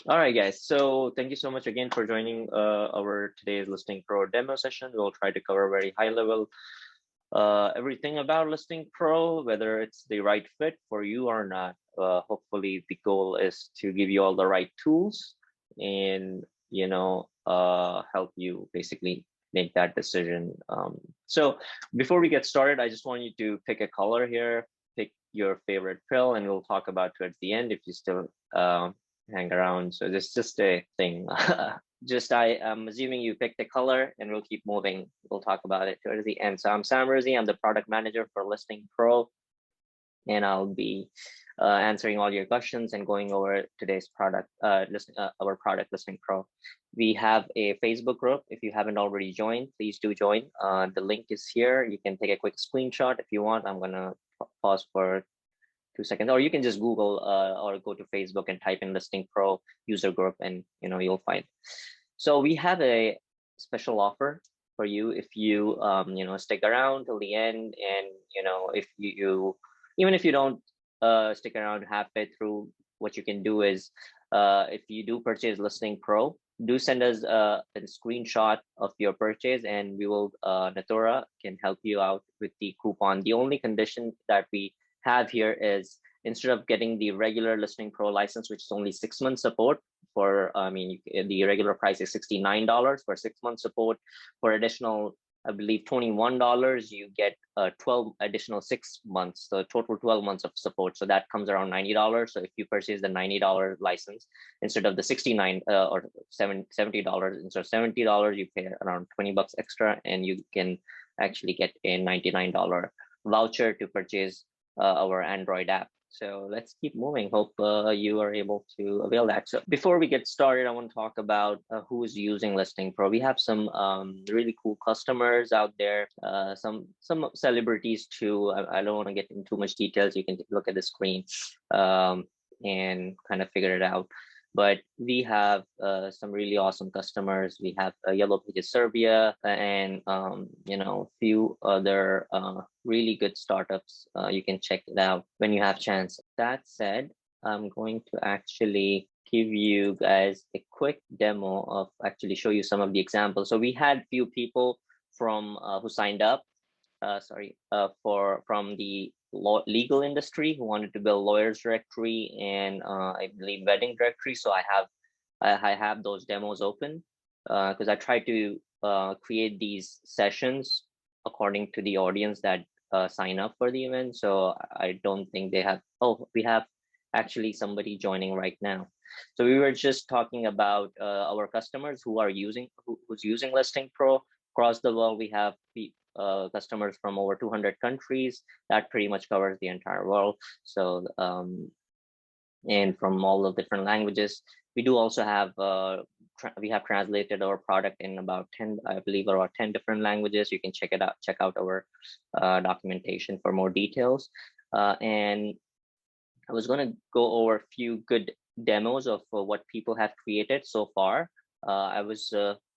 All right, guys. So thank you so much again for joining our today's ListingPro demo session. We'll try to cover very high level everything about ListingPro, whether it's the right fit for you or not. Hopefully, the goal is to give you all the right tools and help you basically make that decision. So before we get started, I just want you to pick a color here, pick your favorite pill, and we'll talk about towards the end if you still hang around. So this is just a thing. Just I am assuming you picked the color and we'll keep moving. We'll talk about it towards the end. So I'm Sam Rizzi. I'm the product manager for ListingPro, and I'll be answering all your questions and going over today's product, our product ListingPro. We have a Facebook group. If you haven't already joined, please do join. The link is here. You can take a quick screenshot if you want. I'm gonna pause for 2 seconds, or you can just Google or go to Facebook and type in ListingPro user group, and you'll find. So we have a special offer for you if you stick around till the end, and if you even if you don't stick around halfway through, what you can do is if you do purchase ListingPro, do send us a screenshot of your purchase, and we will Natura can help you out with the coupon. The only condition that we have here is, instead of getting the regular ListingPro license, which is only 6 months support for, the regular price is $69 for 6 months support. For additional, I believe $21, you get 12 additional 6 months, so total 12 months of support. So that comes around $90. So if you purchase the $90 license instead of the $69 or $70, instead of $70, you pay around $20 extra, and you can actually get a $99 voucher to purchase our Android app. So let's keep moving. Hope you are able to avail that. So before we get started, I want to talk about who's using ListingPro. We have some really cool customers out there, some celebrities too. I don't want to get into too much details. You can look at the screen and kind of figure it out. But we have some really awesome customers. We have Yellow Pages Serbia and few other really good startups. You can check it out when you have chance. That said, I'm going to actually give you guys a quick demo of actually show you some of the examples. So we had few people from who signed up from the legal industry who wanted to build lawyers directory and I believe wedding directory. So I have those demos open because I try to create these sessions according to the audience that sign up for the event. So I don't think they have. Oh, we have actually somebody joining right now. So we were just talking about our customers who's using ListingPro across the world. We have customers from over 200 countries. That pretty much covers the entire world. So and from all the different languages. We do also have we have translated our product in about 10, I believe, about 10 different languages. You can check out our documentation for more details. And I was going to go over a few good demos of what people have created so far. I was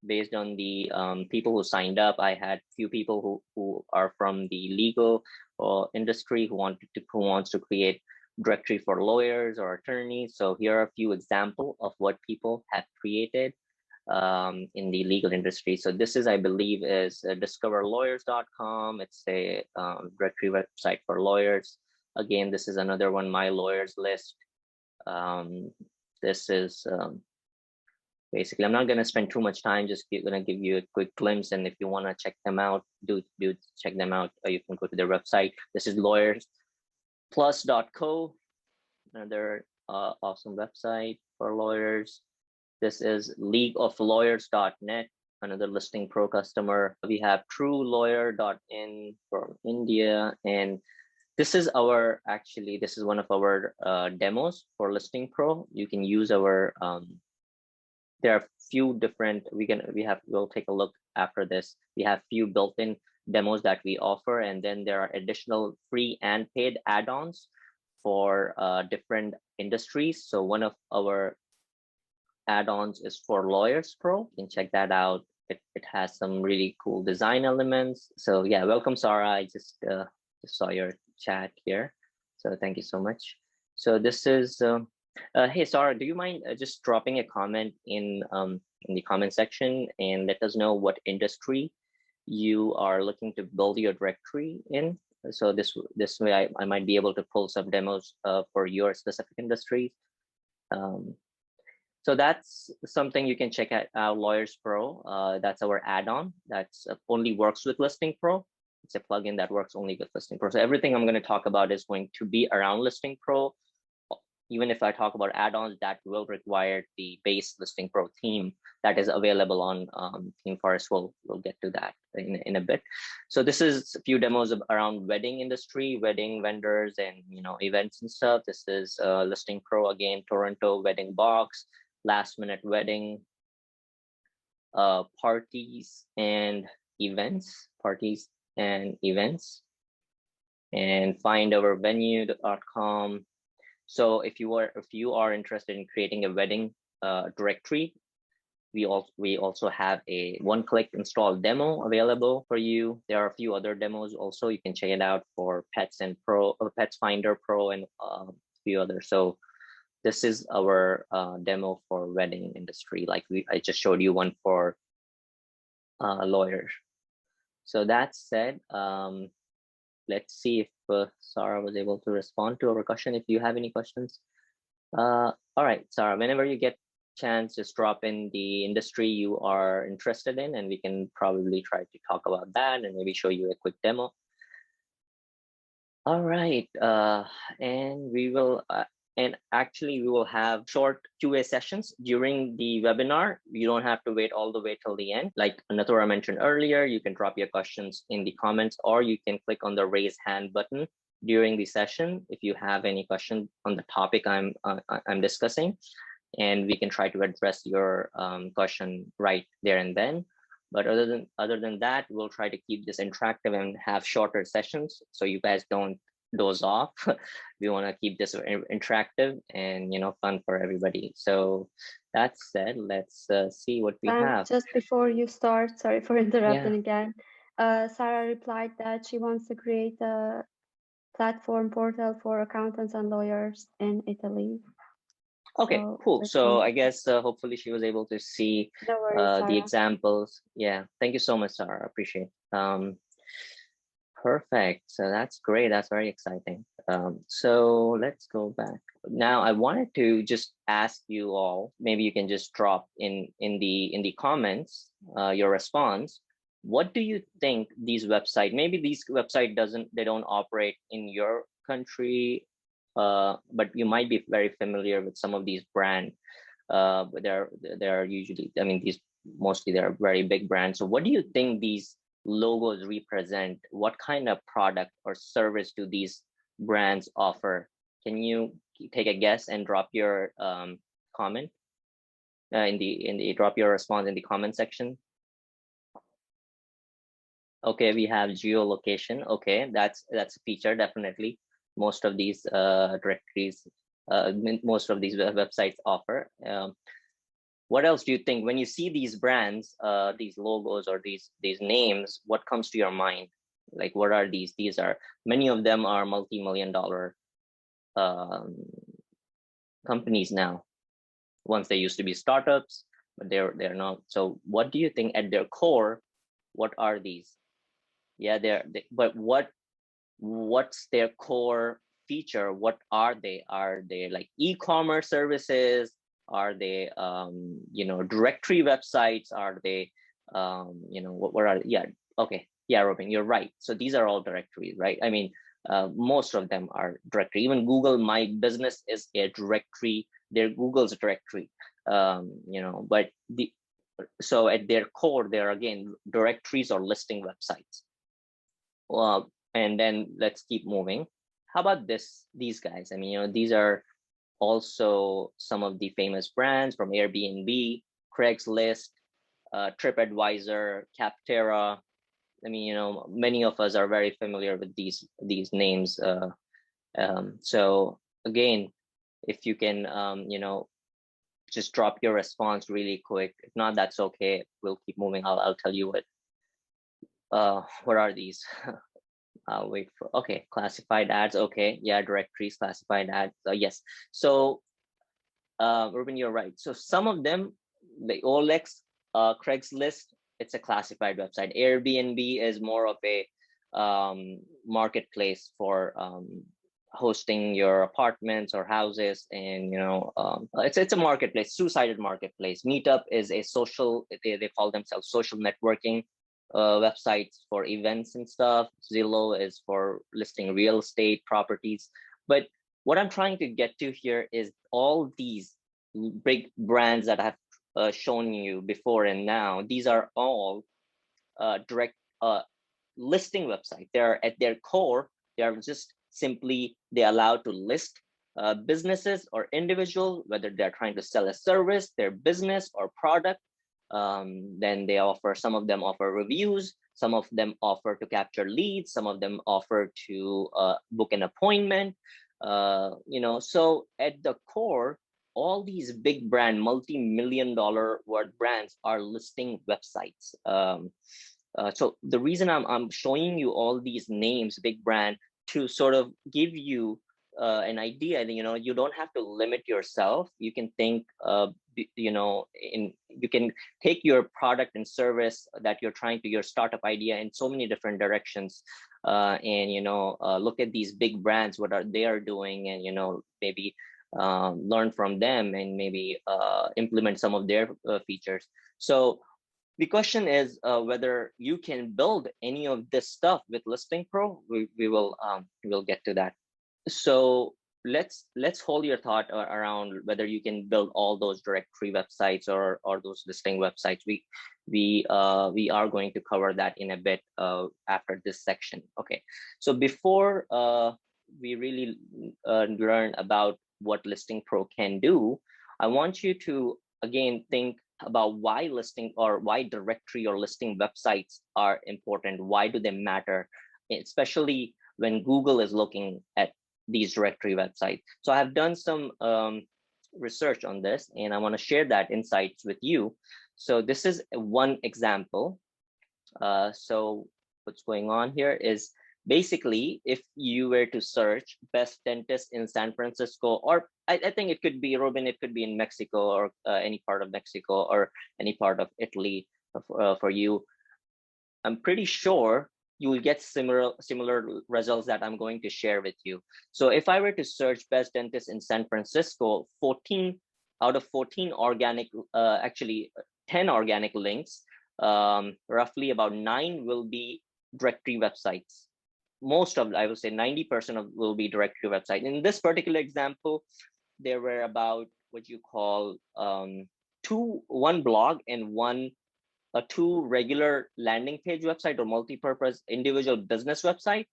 based on the people who signed up. I had few people who are from the legal industry who wants to create directory for lawyers or attorneys. So here are a few examples of what people have created in the legal industry. So this is, I believe, is discoverlawyers.com. It's a directory website for lawyers. Again, this is another one, My Lawyers List. This is basically, I'm not going to spend too much time, just going to give you a quick glimpse. And if you want to check them out, do check them out. Or you can go to their website. This is lawyersplus.co, another awesome website for lawyers. This is leagueoflawyers.net, another ListingPro customer. We have truelawyer.in from India. And this is one of our demos for ListingPro. You can use our there are few different, we'll take a look after this. We have few built-in demos that we offer, and then there are additional free and paid add-ons for different industries. So one of our add-ons is for Lawyers Pro. You can check that out. It has some really cool design elements. So yeah, welcome, Sarah. I just saw your chat here. So thank you so much. So this is Hey, Sarah, do you mind just dropping a comment in the comment section and let us know what industry you are looking to build your directory in? So this way I might be able to pull some demos for your specific industry. So that's something you can check out Lawyers Pro. That's our add-on that's only works with ListingPro. It's a plugin that works only with ListingPro. So everything I'm going to talk about is going to be around ListingPro. Even if I talk about add-ons, that will require the base ListingPro theme that is available on Theme Forest. We'll get to that in a bit. So this is a few demos around wedding industry, wedding vendors, and events and stuff. This is ListingPro again, Toronto wedding box, last minute wedding, parties and events, and find our venue.com. So if you are interested in creating a wedding directory, we also have a one-click install demo available for you. There are a few other demos also. You can check it out for Pets and Pro, Pets Finder Pro, and a few others. So this is our demo for wedding industry. Like I just showed you one for lawyers. So that said, let's see if Sarah was able to respond to our question. If you have any questions. All right, Sarah, whenever you get chance, just drop in the industry you are interested in, and we can probably try to talk about that and maybe show you a quick demo. All right, and we will, and actually we will have short QA sessions during the webinar. You don't have to wait all the way till the end. Like Natura mentioned earlier, you can drop your questions in the comments, or you can click on the raise hand button during the session if you have any question on the topic I'm discussing, and we can try to address your question right there and then. But other than that, we'll try to keep this interactive and have shorter sessions so you guys don't doze off. We want to keep this interactive and fun for everybody. So that said, let's see what we have. Just before you start, sorry for interrupting again. Sarah replied that she wants to create a platform portal for accountants and lawyers in Italy. Okay, cool. So I guess hopefully she was able to see the examples. Yeah, thank you so much, Sarah. Appreciate it. Perfect. So that's great. That's very exciting. So let's go back. Now I wanted to just ask you all, maybe you can just drop in the comments your response. What do you think these websites, maybe these website they don't operate in your country, but you might be very familiar with some of these brands. But they're usually, I mean, mostly they're very big brands. So what do you think these logos represent? What kind of product or service do these brands offer? Can you take a guess and drop your comment drop your response in the comment section? Okay, we have geolocation. Okay, that's a feature, definitely. Most of these directories, most of these websites offer. What else do you think when you see these brands, these logos or these names? What comes to your mind? Like, what are these? These are, many of them are multi-million-dollar companies now. Once they used to be startups, but they're not. So what do you think at their core? What are these? Yeah, but what's their core feature? What are they? Are they like e-commerce services? Are they directory websites? Are they what are, yeah, okay, yeah, Robin, you're right. So these are all directories, right? I mean, most of them are directory. Even Google My Business is a directory. They're Google's directory. But so at their core, they're again directories or listing websites. Well, and then let's keep moving. How about these guys? I mean, these are also some of the famous brands from Airbnb, Craigslist, TripAdvisor, Capterra. I mean, many of us are very familiar with these names. So again, if you can, just drop your response really quick. If not, that's okay. We'll keep moving. I'll tell you what are these? I'll wait for, okay, classified ads. Okay, yeah, directories, classified ads. Yes. So Ruben, you're right. So some of them, the OLX, Craigslist, it's a classified website. Airbnb is more of a marketplace for hosting your apartments or houses, and it's a marketplace, two-sided marketplace. Meetup is a social, they call themselves social networking websites for events and stuff. Zillow is for listing real estate properties. But what I'm trying to get to here is all these big brands that I've shown you before and now. These are all direct listing websites. They're at their core, they are just simply they allow to list businesses or individuals, whether they're trying to sell a service, their business or product. Then they offer, some of them offer reviews, some of them offer to capture leads, some of them offer to book an appointment. So at the core, all these big brand, multi-million-dollar worth brands are listing websites. So the reason I'm showing you all these names, big brand, to sort of give you an idea that you don't have to limit yourself. You can think you can take your product and service that you're trying to, your startup idea, in so many different directions, and look at these big brands, what they are doing, and maybe learn from them, and maybe implement some of their features. So the question is whether you can build any of this stuff with ListingPro. We'll get to that. So let's hold your thought around whether you can build all those directory websites or those listing websites. We are going to cover that in a bit after this section. Okay, so before we really learn about what ListingPro can do, I want you to again think about why listing, or why directory or listing websites are important. Why do they matter, especially when Google is looking at these directory websites? So I have done some research on this, and I want to share that insights with you. So this is one example. So what's going on here is, basically, if you were to search best dentist in San Francisco, or I think it could be, Ruben, it could be in Mexico, or any part of Mexico, or any part of Italy for you, I'm pretty sure you will get similar results that I'm going to share with you. So if I were to search best dentist in San Francisco, 14 out of 14 organic, actually 10 organic links, roughly about 9 will be directory websites. Most of, I would say 90% of will be directory website. In this particular example, there were about what you call one blog and two regular landing page website or multi-purpose individual business website,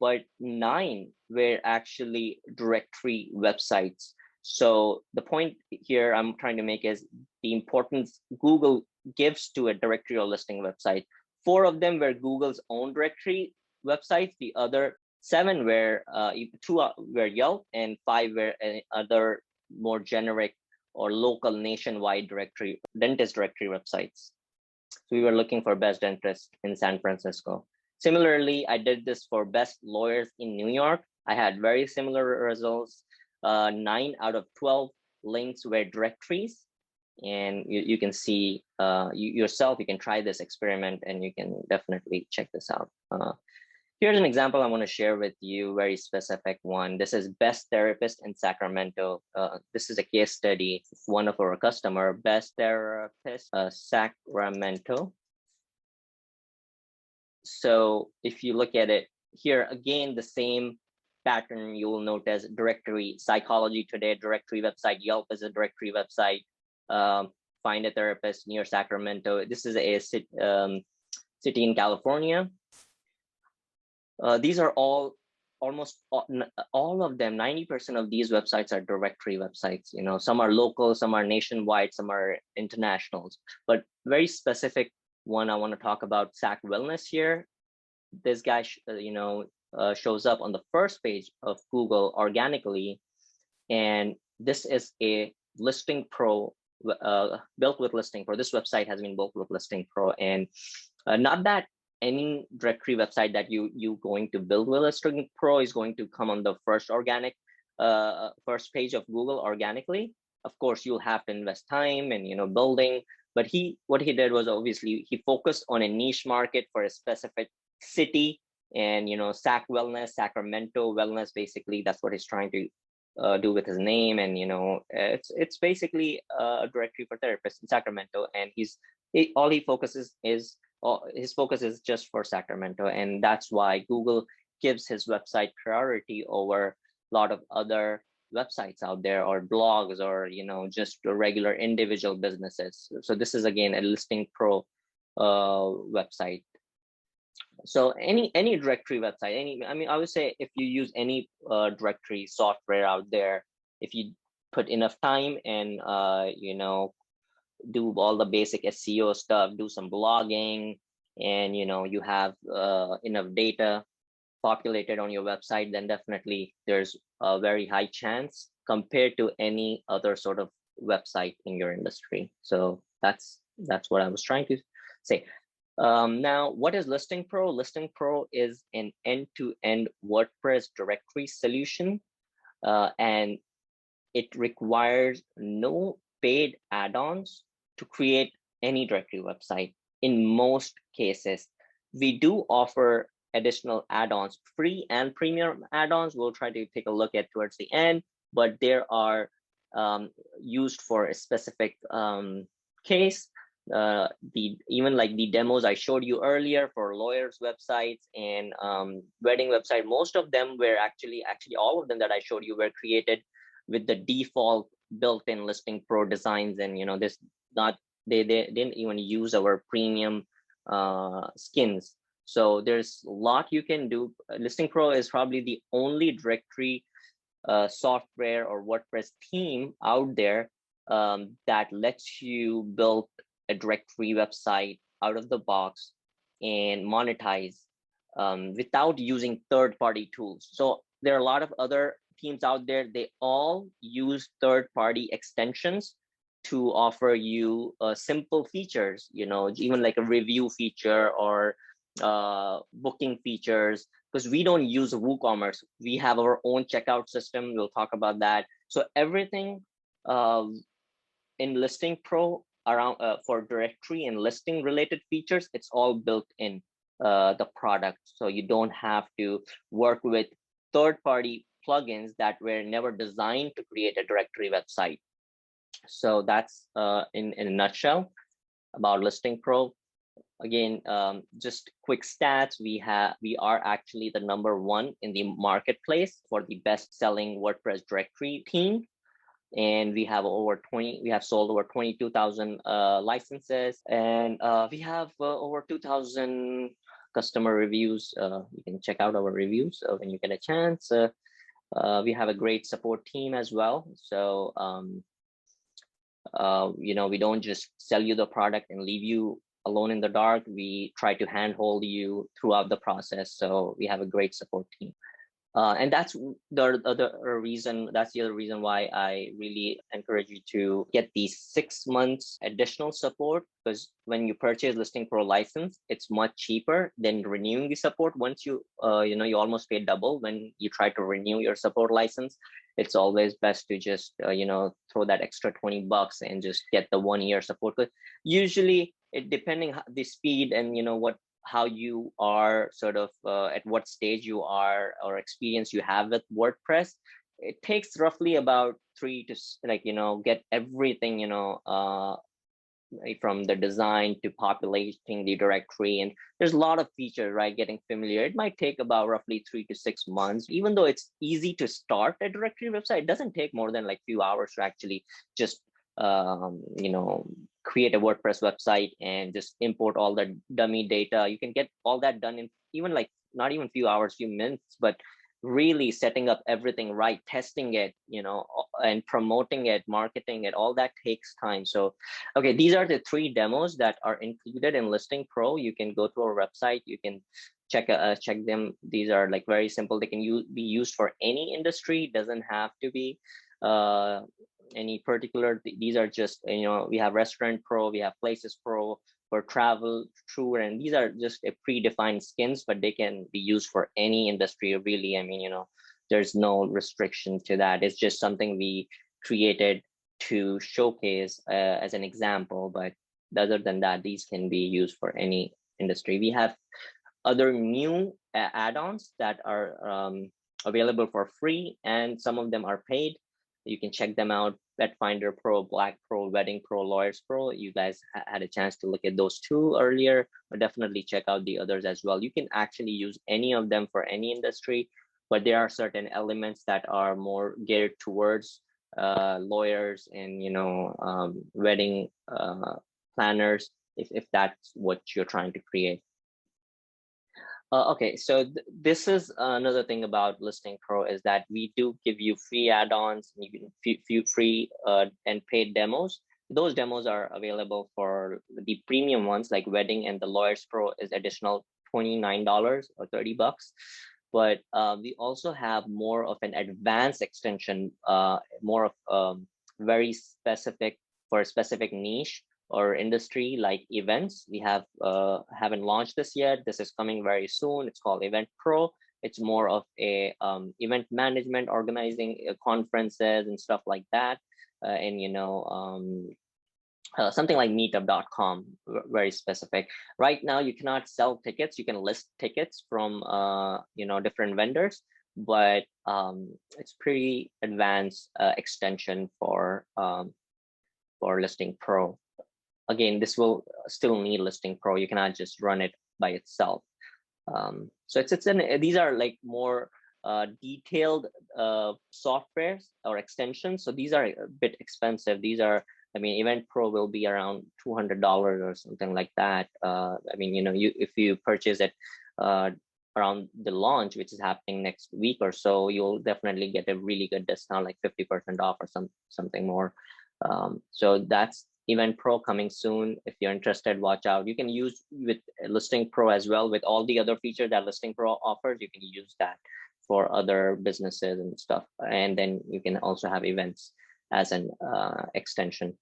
but 9 were actually directory websites. So the point here I'm trying to make is the importance Google gives to a directory or listing website. 4 of them were Google's own directory websites. The other 7 were 2 were Yelp, and 5 were other more generic or local nationwide dentist directory websites. So we were looking for best dentist in San Francisco. Similarly, I did this for best lawyers in New York. I had very similar results. 9 out of 12 links were directories. And you can see yourself, you can try this experiment, and you can definitely check this out. Here's an example I want to share with you, very specific one. This is best therapist in Sacramento. This is a case study, one of our customer, best therapist, Sacramento. So if you look at it here, again, the same pattern you will notice: directory, Psychology Today, directory website, Yelp is a directory website, find a therapist near Sacramento. This is a city in California. These are almost all of them, 90% of these websites are directory websites. Some are local, some are nationwide, some are internationals. But very specific one I want to talk about, Sac Wellness here. This guy, shows up on the first page of Google organically, and this is a ListingPro built with ListingPro. This website has been built with ListingPro, and not that any directory website that you going to build with ListingPro is going to come on the first organic first page of Google organically. Of course, you'll have to invest time and, building. But what he did was, obviously he focused on a niche market for a specific city, and SAC Wellness, Sacramento Wellness, basically that's what he's trying to do with his name. And it's basically a directory for therapists in Sacramento, and his focus is just for Sacramento, and that's why Google gives his website priority over a lot of other websites out there, or blogs, or just regular individual businesses. So this is again a ListingPro website. So any directory website, I would say if you use any directory software out there, if you put enough time and do all the basic SEO stuff, do some blogging, and you have enough data populated on your website, then definitely there's a very high chance compared to any other sort of website in your industry. So that's what I was trying to say. Now, what is ListingPro? ListingPro is an end-to-end WordPress directory solution, and it requires no paid add-ons to create any directory website. In most cases, we do offer additional add-ons, free and premium add-ons. We'll try to take a look at towards the end, but there are used for a specific case. Even like the demos I showed you earlier for lawyers' websites and wedding website, most of them were actually all of them that I showed you were created with the default built-in ListingPro designs, and they didn't even use our premium skins. So there's a lot you can do. ListingPro is probably the only directory software or WordPress theme out there that lets you build a directory website out of the box and monetize without using third-party tools. So there are a lot of other teams out there. They all use third-party extensions to offer you simple features, even like a review feature or booking features, because we don't use WooCommerce. We have our own checkout system. We'll talk about that. So everything in ListingPro around for directory and listing related features, it's all built in the product. So you don't have to work with third-party plugins that were never designed to create a directory website. So that's in a nutshell about ListingPro. Again, just quick stats. We are actually the #1 in the marketplace for the best-selling WordPress directory theme, and we have sold over 22,000 licenses, and we have over 2,000 customer reviews. You can check out our reviews when you get a chance. We have a great support team as well. So we don't just sell you the product and leave you alone in the dark. We try to handhold you throughout the process. So we have a great support team. And that's the other reason why I really encourage you to get these 6 months additional support, because when you purchase ListingPro license, it's much cheaper than renewing the support. Once you you almost pay double when you try to renew your support license. It's always best to just throw that extra $20 and just get the 1-year support. But usually, depending the speed and how you are sort of at what stage you are or experience you have with WordPress, it takes roughly about 3 to get everything from the design to populating the directory, and there's a lot of features, right? Getting familiar, it might take about roughly 3 to 6 months. Even though it's easy to start a directory website, it doesn't take more than few hours to actually just create a WordPress website and just import all the dummy data. You can get all that done in even not even few hours, few minutes, but really setting up everything right, testing it, and promoting it, marketing it, all that takes time. So, okay, these are the 3 demos that are included in ListingPro. You can go to our website, you can check them. These are very simple. They can be used for any industry. Doesn't have to be any particular. These are just we have Restaurant Pro, we have Places Pro for travel, tour, and these are just a predefined skins, but they can be used for any industry, really. There's no restriction to that. It's just something we created to showcase as an example, but other than that, these can be used for any industry. We have other new add-ons that are available for free, and some of them are paid. You can check them out: Vet Finder Pro, Black Pro, Wedding Pro, Lawyers Pro. You guys had a chance to look at those two earlier, but definitely check out the others as well. You can actually use any of them for any industry, but there are certain elements that are more geared towards lawyers and wedding planners, if that's what you're trying to create. Okay, so this is another thing about ListingPro, is that we do give you free add-ons, you can free and paid demos. Those demos are available for the premium ones, like Wedding, and the Lawyers Pro is additional $29 or $30. But we also have more of an advanced extension, more of very specific for a specific niche or industry, like events. We haven't launched this yet. This is coming very soon. It's called EventPro. It's more of a event management, organizing conferences and stuff like that, and something like meetup.com, very specific. Right now, you cannot sell tickets. You can list tickets from different vendors, but it's pretty advanced extension for ListingPro. Again, this will still need ListingPro. You cannot just run it by itself. So these are like more detailed softwares or extensions. So these are a bit expensive. These are, EventPro will be around $200 or something like that. If you purchase it around the launch, which is happening next week or so, you'll definitely get a really good discount, like 50% off or something more. So that's EventPro coming soon. If you're interested, watch out. You can use with ListingPro as well, with all the other features that ListingPro offers. You can use that for other businesses and stuff. And then you can also have events as an extension.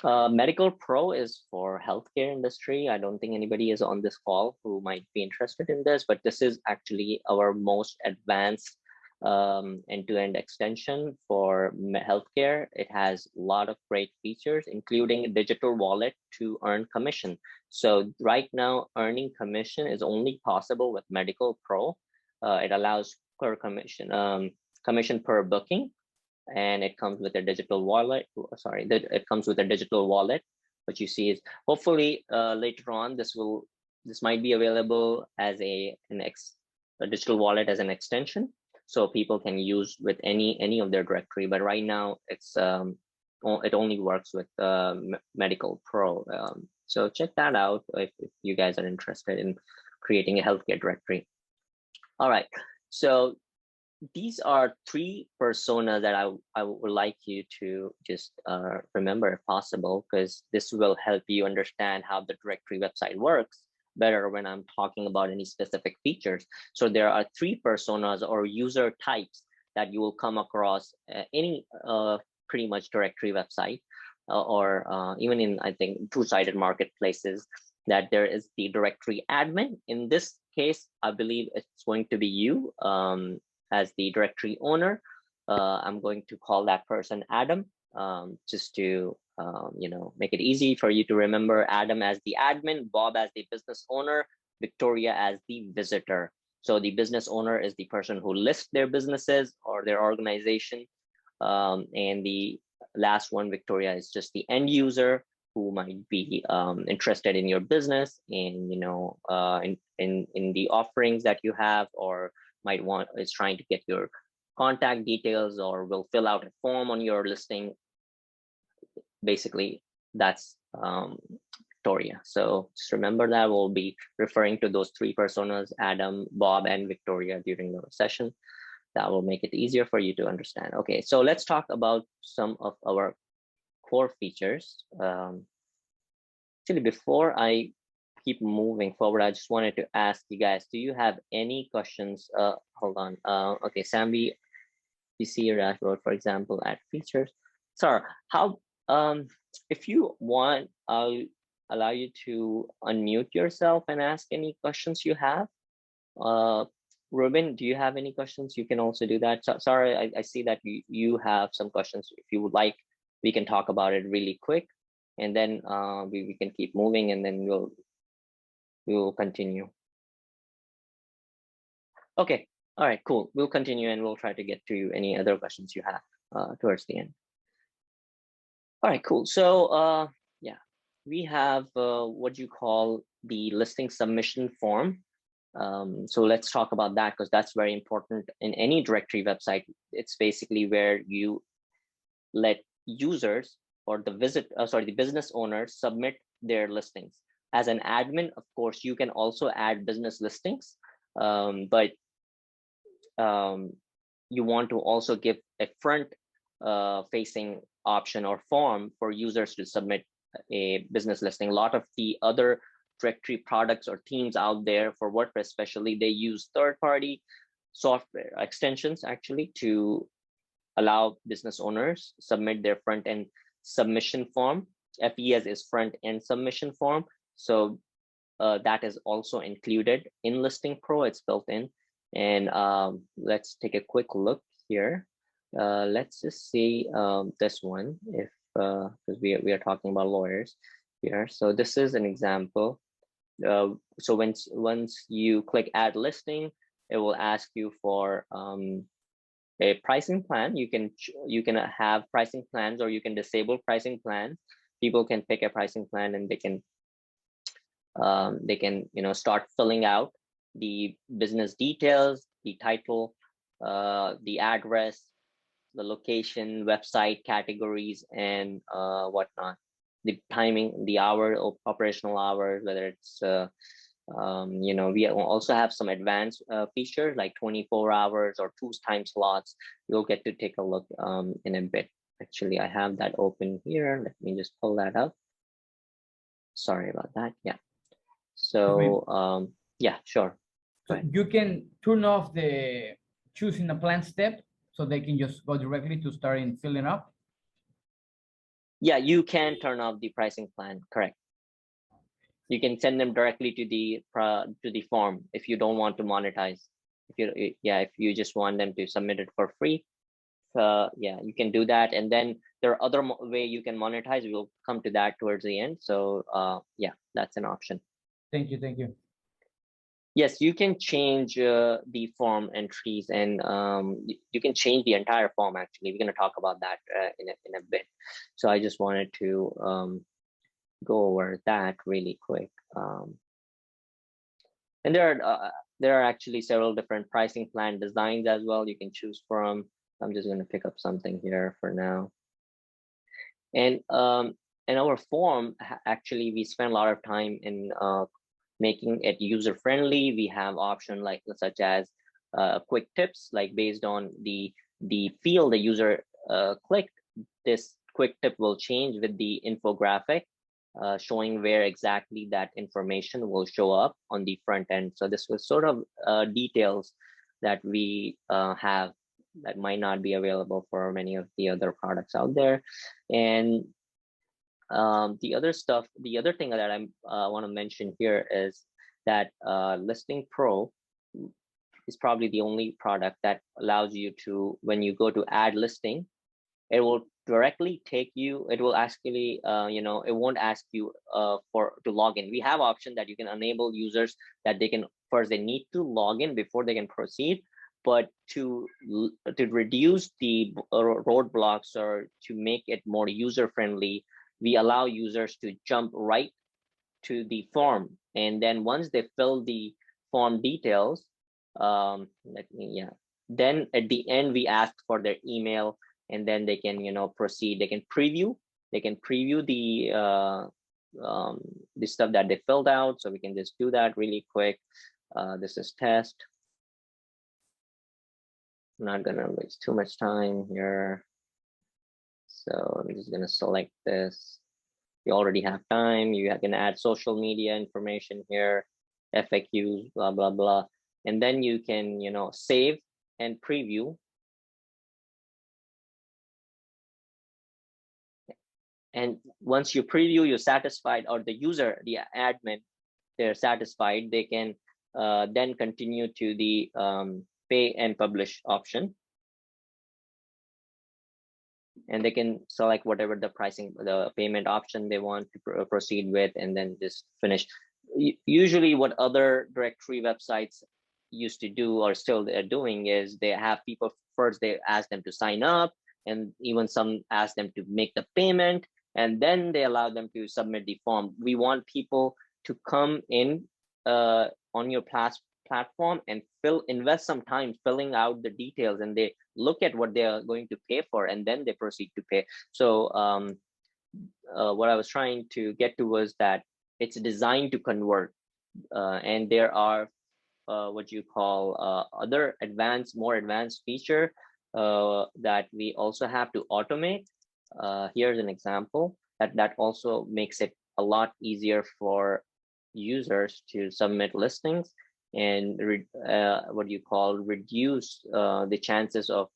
MedicalPro is for healthcare industry. I don't think anybody is on this call who might be interested in this, but this is actually our most advanced end-to-end extension for healthcare. It has a lot of great features, including a digital wallet to earn commission. So right now, earning commission is only possible with MedicalPro. It allows per commission per booking, and it comes with a digital wallet. It comes with a digital wallet. What you see is, hopefully later on, this might be available as a digital wallet as an extension, so people can use with any of their directory. But right now, it only works with MedicalPro. So check that out if you guys are interested in creating a healthcare directory. All right, so these are three personas that I would like you to just remember if possible, because this will help you understand how the directory website works better when I'm talking about any specific features. So there are three personas or user types that you will come across any pretty much directory website or even in, I think, two-sided marketplaces, that there is the directory admin. In this case, I believe it's going to be you as the directory owner. I'm going to call that person Adam, just to make it easy for you to remember. Adam as the admin, Bob as the business owner, Victoria as the visitor. So the business owner is the person who lists their businesses or their organization, and the last one, Victoria, is just the end user who might be interested in your business, in in the offerings that you have, or is trying to get your contact details, or will fill out a form on your listing. Basically, that's Victoria. So just remember that we'll be referring to those three personas, Adam, Bob, and Victoria, during the session. That will make it easier for you to understand. Okay, so let's talk about some of our core features. Actually, before I keep moving forward, I just wanted to ask you guys, do you have any questions? Hold on. Okay, Sambi, you see your dashboard, for example, add features. Sorry, if you want, I'll allow you to unmute yourself and ask any questions you have. Ruben, do you have any questions? You can also do that. So, sorry, I see that you have some questions. If you would like we can talk about it really quick, and then we can keep moving, and then we'll continue. Okay, all right, cool. We'll continue, and we'll try to get to any other questions you have towards the end. All right, cool. So yeah, we have what you call the listing submission form. So let's talk about that, because that's very important in any directory website. It's basically where you let users or the business owners submit their listings. As an admin, of course, you can also add business listings, but you want to also give a front facing option or form for users to submit a business listing. A lot of the other directory products or themes out there for WordPress especially, they use third-party software extensions actually to allow business owners submit their front-end submission form. FES is front-end submission form, so that is also included in ListingPro. It's built in. And let's take a quick look here. Let's just see this one, if because we are talking about lawyers here. So this is an example. So once you click add listing, it will ask you for a pricing plan. You can have pricing plans, or you can disable pricing plans. People can pick a pricing plan, and they can start filling out the business details, the title, the address, the location, website, categories, and whatnot. The timing, the operational hours, whether it's we also have some advanced features like 24 hours or 2 time slots. You'll get to take a look in a bit. Actually, I have that open here. Let me just pull that up. Sorry about that. Yeah. So yeah, sure. So you can turn off the choosing a plan step, so they can just go directly to starting filling up. Yeah, you can turn off the pricing plan. Correct. You can send them directly to the form if you don't want to monetize. If you just want them to submit it for free, yeah, you can do that. And then there are other way you can monetize. We'll come to that towards the end. So yeah, that's an option. Thank you. Thank you. Yes, you can change the form entries, and you can change the entire form. Actually, we're going to talk about that in a bit. So I just wanted to go over that really quick. And there are actually several different pricing plan designs as well you can choose from. I'm just going to pick up something here for now. And in our form, actually, we spend a lot of time in making it user friendly. We have options like such as quick tips, like based on the field the user clicked. This quick tip will change with the infographic showing where exactly that information will show up on the front end. So this was sort of details that we have that might not be available for many of the other products out there. And the other thing that I want to mention here is that ListingPro is probably the only product that allows you to, when you go to add listing, it will directly take you, it will actually, it won't ask you to log in. We have option that you can enable users that they need to log in before they can proceed. But to reduce the roadblocks or to make it more user friendly, we allow users to jump right to the form. And then once they fill the form details, then at the end, we ask for their email, and then they can, proceed. They can preview the stuff that they filled out. So we can just do that really quick. This is test. I'm not gonna waste too much time here. So I'm just gonna select this. You already have time. You can add social media information here, FAQs, blah, blah, blah. And then you can, save and preview. And once you preview, you're satisfied, or the user, the admin, they're satisfied, they can then continue to the pay and publish option. and they can select whatever the payment option they want to proceed with, and then just finish. Usually what other directory websites used to do, or still they're doing, is they have people first, they ask them to sign up, and even some ask them to make the payment, and then they allow them to submit the form. We want people to come in on your platform and invest some time filling out the details, and they look at what they are going to pay for, and then they proceed to pay. So what I was trying to get to was that it's designed to convert, and there are what you call other more advanced feature that we also have to automate. Here's an example that also makes it a lot easier for users to submit listings and reduce the chances of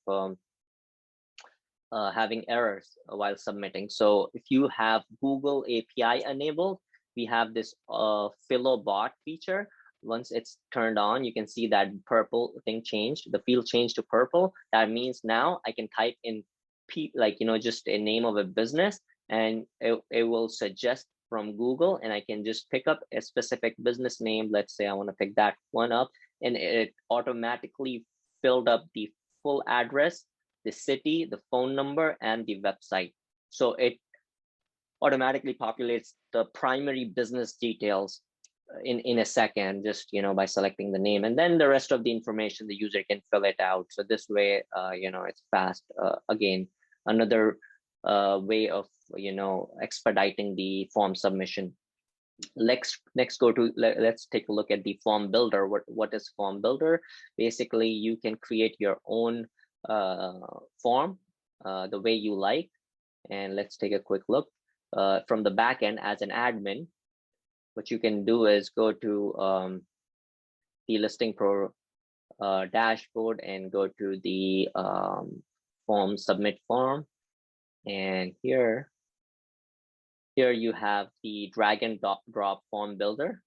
having errors while submitting. So if you have Google API enabled, we have this Philo-bot feature. Once it's turned on, you can see that purple thing changed, the field changed to purple. That means now I can type in just a name of a business, and it will suggest from Google, and I can just pick up a specific business name. Let's say I want to pick that one up, and it automatically filled up the full address, the city, the phone number, and the website. So it automatically populates the primary business details in a second, just by selecting the name, and then the rest of the information the user can fill it out. So this way, it's fast. Again, another way of expediting the form submission. Let's take a look at the form builder. What is form builder? Basically, you can create your own form the way you like, and let's take a quick look from the back end. As an admin, what you can do is go to the ListingPro dashboard and go to the form submit form, and here you have the drag and drop form builder.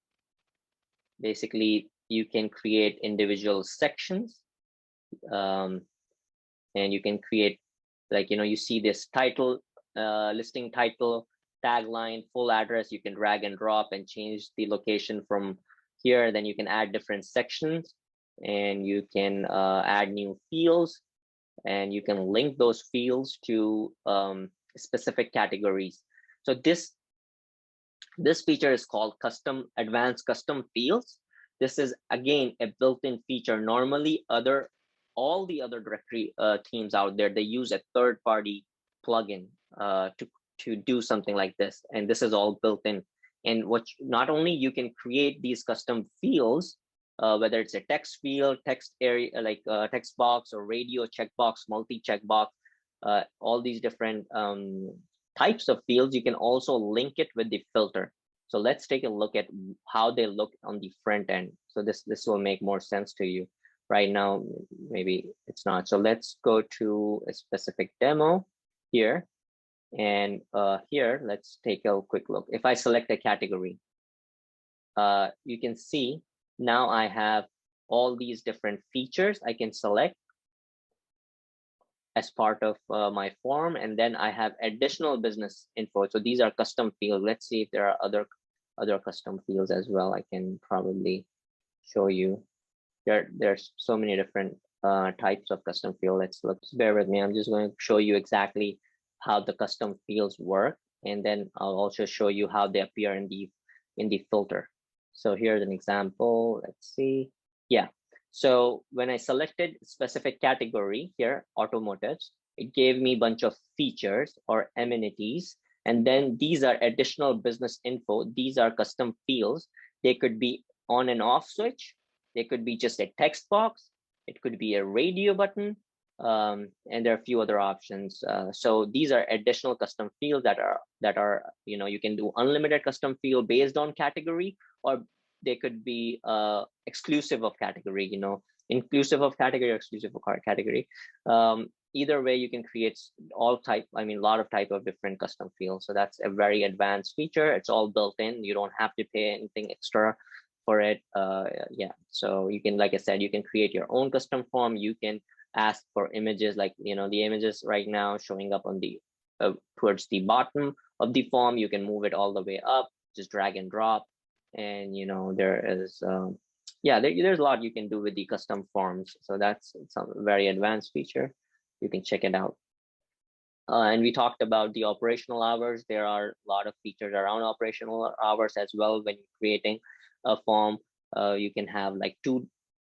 Basically, you can create individual sections, and you can create, you see this title, listing title, tagline, full address. You can drag and drop and change the location from here. Then you can add different sections, and you can add new fields, and you can link those fields to specific categories. So this feature is called advanced custom fields. This is again a built-in feature. Normally all the other directory teams out there, they use a third-party plugin to do something like this, and this is all built in. And not only you can create these custom fields, whether it's a text field, text area, like text box or radio checkbox, multi-checkbox, all these different types of fields, you can also link it with the filter. So let's take a look at how they look on the front end. So this will make more sense to you. Right now, maybe it's not. So let's go to a specific demo here. And here, let's take a quick look. If I select a category, you can see now I have all these different features I can select as part of my form, and then I have additional business info. So these are custom fields. Let's see if there are other custom fields as well. I can probably show you. There's so many different types of custom field. Let's bear with me. I'm just going to show you exactly how the custom fields work, and then I'll also show you how they appear in the filter. So here's an example. Let's see. Yeah. So when I selected specific category here, automotives, it gave me a bunch of features or amenities. And then these are additional business info. These are custom fields. They could be on and off switch. They could be just a text box. It could be a radio button. And there are a few other options. So these are additional custom fields that are you can do unlimited custom field based on category, or they could be exclusive of category, inclusive of category or exclusive of category. Either way, you can create a lot of type of different custom fields. So that's a very advanced feature. It's all built in. You don't have to pay anything extra for it. Yeah. So you can, like I said, you can create your own custom form. You can ask for images, like, you know, the images right now showing up on the towards the bottom of the form. You can move it all the way up, just drag and drop. And, you know, there is yeah, there's a lot you can do with the custom forms. So that's some very advanced feature. You can check it out. And we talked about the operational hours. There are a lot of features around operational hours as well. When you're creating a form, you can have like 2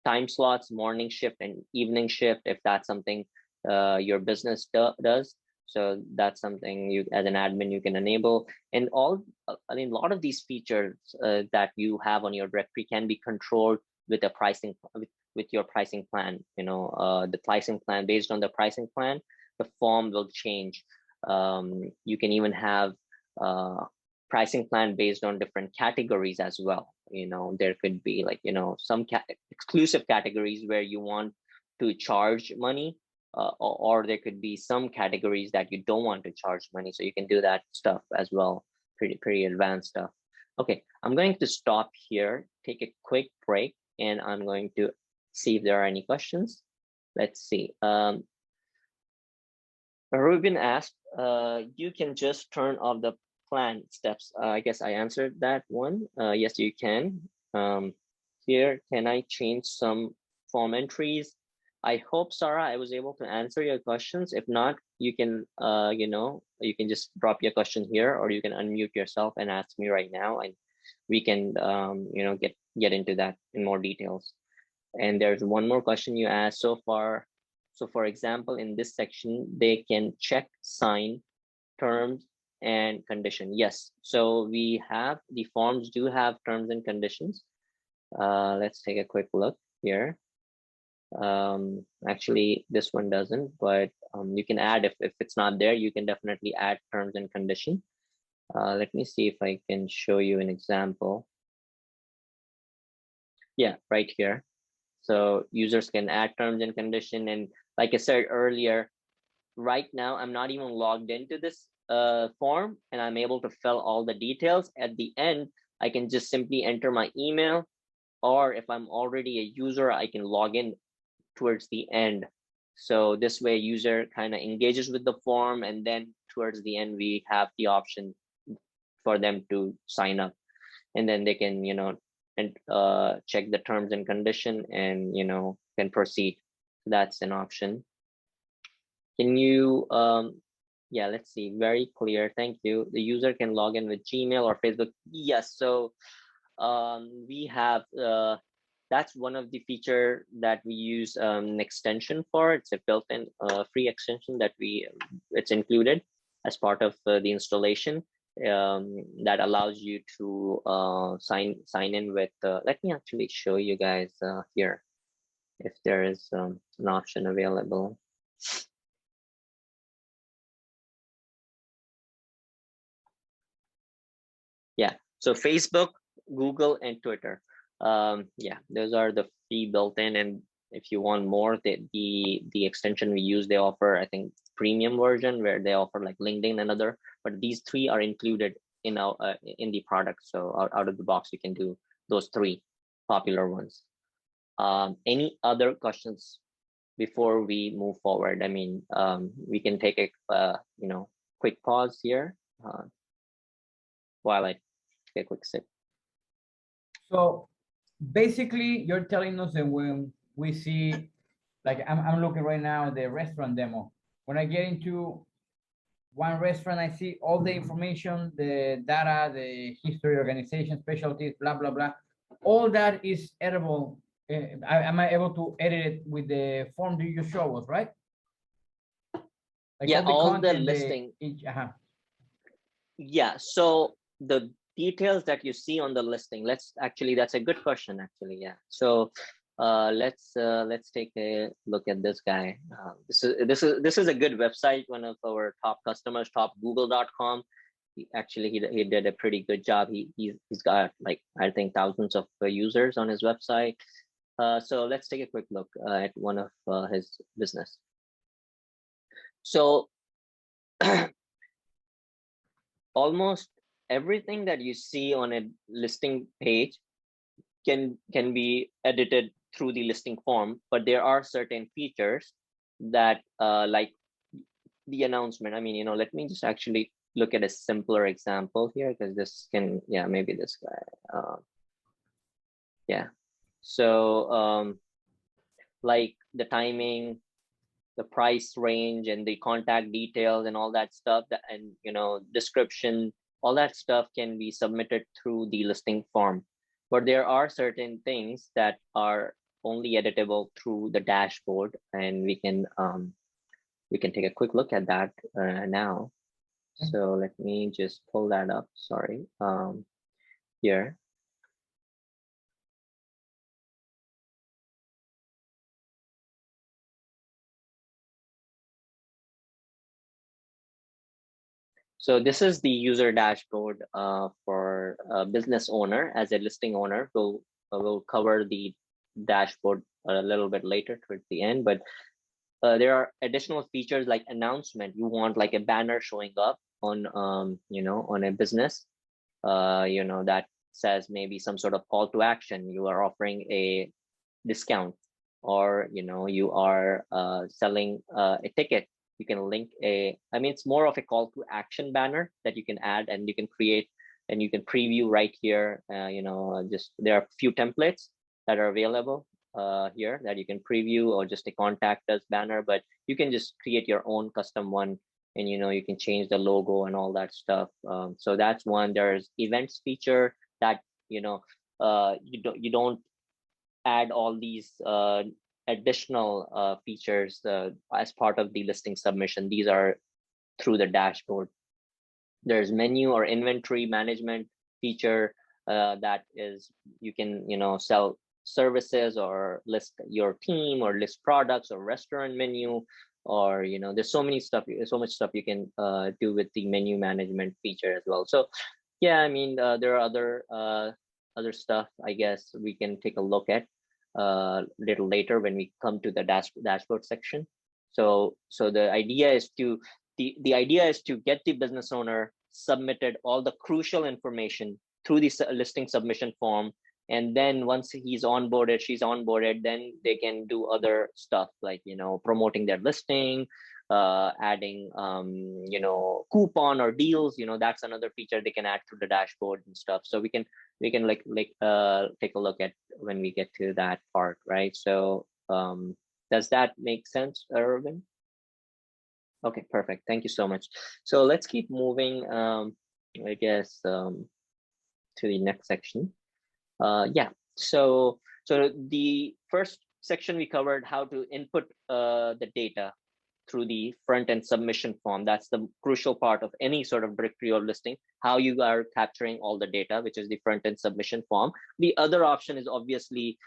time slots, morning shift and evening shift, if that's something your business does. So that's something you, as an admin, you can enable. And I mean, a lot of these features that you have on your directory can be controlled with a pricing, with your pricing plan. You know, the pricing plan, based on the pricing plan, the form will change. You can even have pricing plan based on different categories as well. You know, there could be like, you know, some exclusive categories where you want to charge money, or there could be some categories that you don't want to charge money. So you can do that stuff as well. Pretty advanced stuff. Okay, I'm going to stop here, take a quick break, and I'm going to see if there are any questions. Let's see. Ruben asked, you can just turn off the plan steps. I guess I answered that one. Yes, you can. Here, can I change some form entries? I hope, Sarah, I was able to answer your questions. If not, you can, you know, you can just drop your question here, or you can unmute yourself and ask me right now, and we can, you know, get into that in more details. And there's one more question you asked so far. So for example, in this section, they can check, sign, terms and condition. Yes, so we have, the forms do have terms and conditions. Let's take a quick look here. Actually, this one doesn't, but you can add, if it's not there, you can definitely add terms and condition. Let me see if I can show you an example. Yeah, right here. So users can add terms and condition. And like I said earlier, right now, I'm not even logged into this form, and I'm able to fill all the details. At the end, I can just simply enter my email, or if I'm already a user, I can log in towards the end. So this way, user kind of engages with the form, and then towards the end, we have the option for them to sign up, and then they can, you know, and check the terms and condition, and, you know, can proceed. That's an option. Can you yeah, let's see, very clear, thank you. The user can log in with Gmail or Facebook. Yes, so we have that's one of the feature that we use an extension for. It's a built-in free extension that it's included as part of the installation, that allows you to sign in with let me actually show you guys here if there is an option available. Yeah, so Facebook, Google, and Twitter. Yeah, those are the free built-in, and if you want more, the extension we use, they offer, I think, premium version where they offer like LinkedIn and other, but these 3 are included in our in the product. So out of the box, you can do those 3 popular ones. Any other questions before we move forward? I mean, we can take a you know, quick pause here while I take a quick sip. So basically, you're telling us that when we see, like I'm looking right now at the restaurant demo. When I get into one restaurant, I see all the information, the data, the history, organization, specialties, blah, blah, blah. All that is editable. Am I able to edit it with the form that you show us, right? Like yeah, all the content, listing. Yeah, so the details that you see on the listing, that's a good question, actually. Yeah, so let's take a look at this guy. This is a good website, one of our top customers, topgoogle.com. He did a pretty good job. He's got, like, I think, thousands of users on his website. So let's take a quick look at one of his business. So almost everything that you see on a listing page can be edited through the listing form, but there are certain features that like the announcement. I mean, let me just actually look at a simpler example here, because this can, yeah, maybe this guy. Yeah. So like the timing, the price range, and the contact details and all that stuff, and description, all that stuff can be submitted through the listing form. But there are certain things that are only editable through the dashboard, and we can take a quick look at that now. So let me just pull that up. Sorry. Here. So this is the user dashboard for a business owner. As a listing owner, we'll cover the dashboard a little bit later towards the end, but there are additional features like announcement. You want like a banner showing up on on a business, that says maybe some sort of call to action. You are offering a discount, or you are selling a ticket. You can link I mean, it's more of a call to action banner that you can add, and you can create, and you can preview right here. Just there are a few templates that are available here that you can preview, or just a contact us banner, but you can just create your own custom one, and you can change the logo and all that stuff. So that's one. There's events feature that you don't add all these additional features as part of the listing submission. These are through the dashboard. There's menu or inventory management feature that is, you can sell services, or list your team, or list products, or restaurant menu, or there's so much stuff you can do with the menu management feature as well. So yeah, I mean, there are other stuff, I guess, we can take a look at a little later when we come to the dashboard section. So the idea is to get the business owner submitted all the crucial information through the listing submission form, and then once she's onboarded, then they can do other stuff like promoting their listing, adding coupon or deals. That's another feature they can add to the dashboard and stuff. So we can take a look at when we get to that part, right? So does that make sense, Irvin? Okay, perfect. Thank you so much. So let's keep moving, I guess, to the next section. Yeah, so the first section we covered how to input the data through the front-end submission form. That's the crucial part of any sort of directory or listing, how you are capturing all the data, which is the front-end submission form. The other option is obviously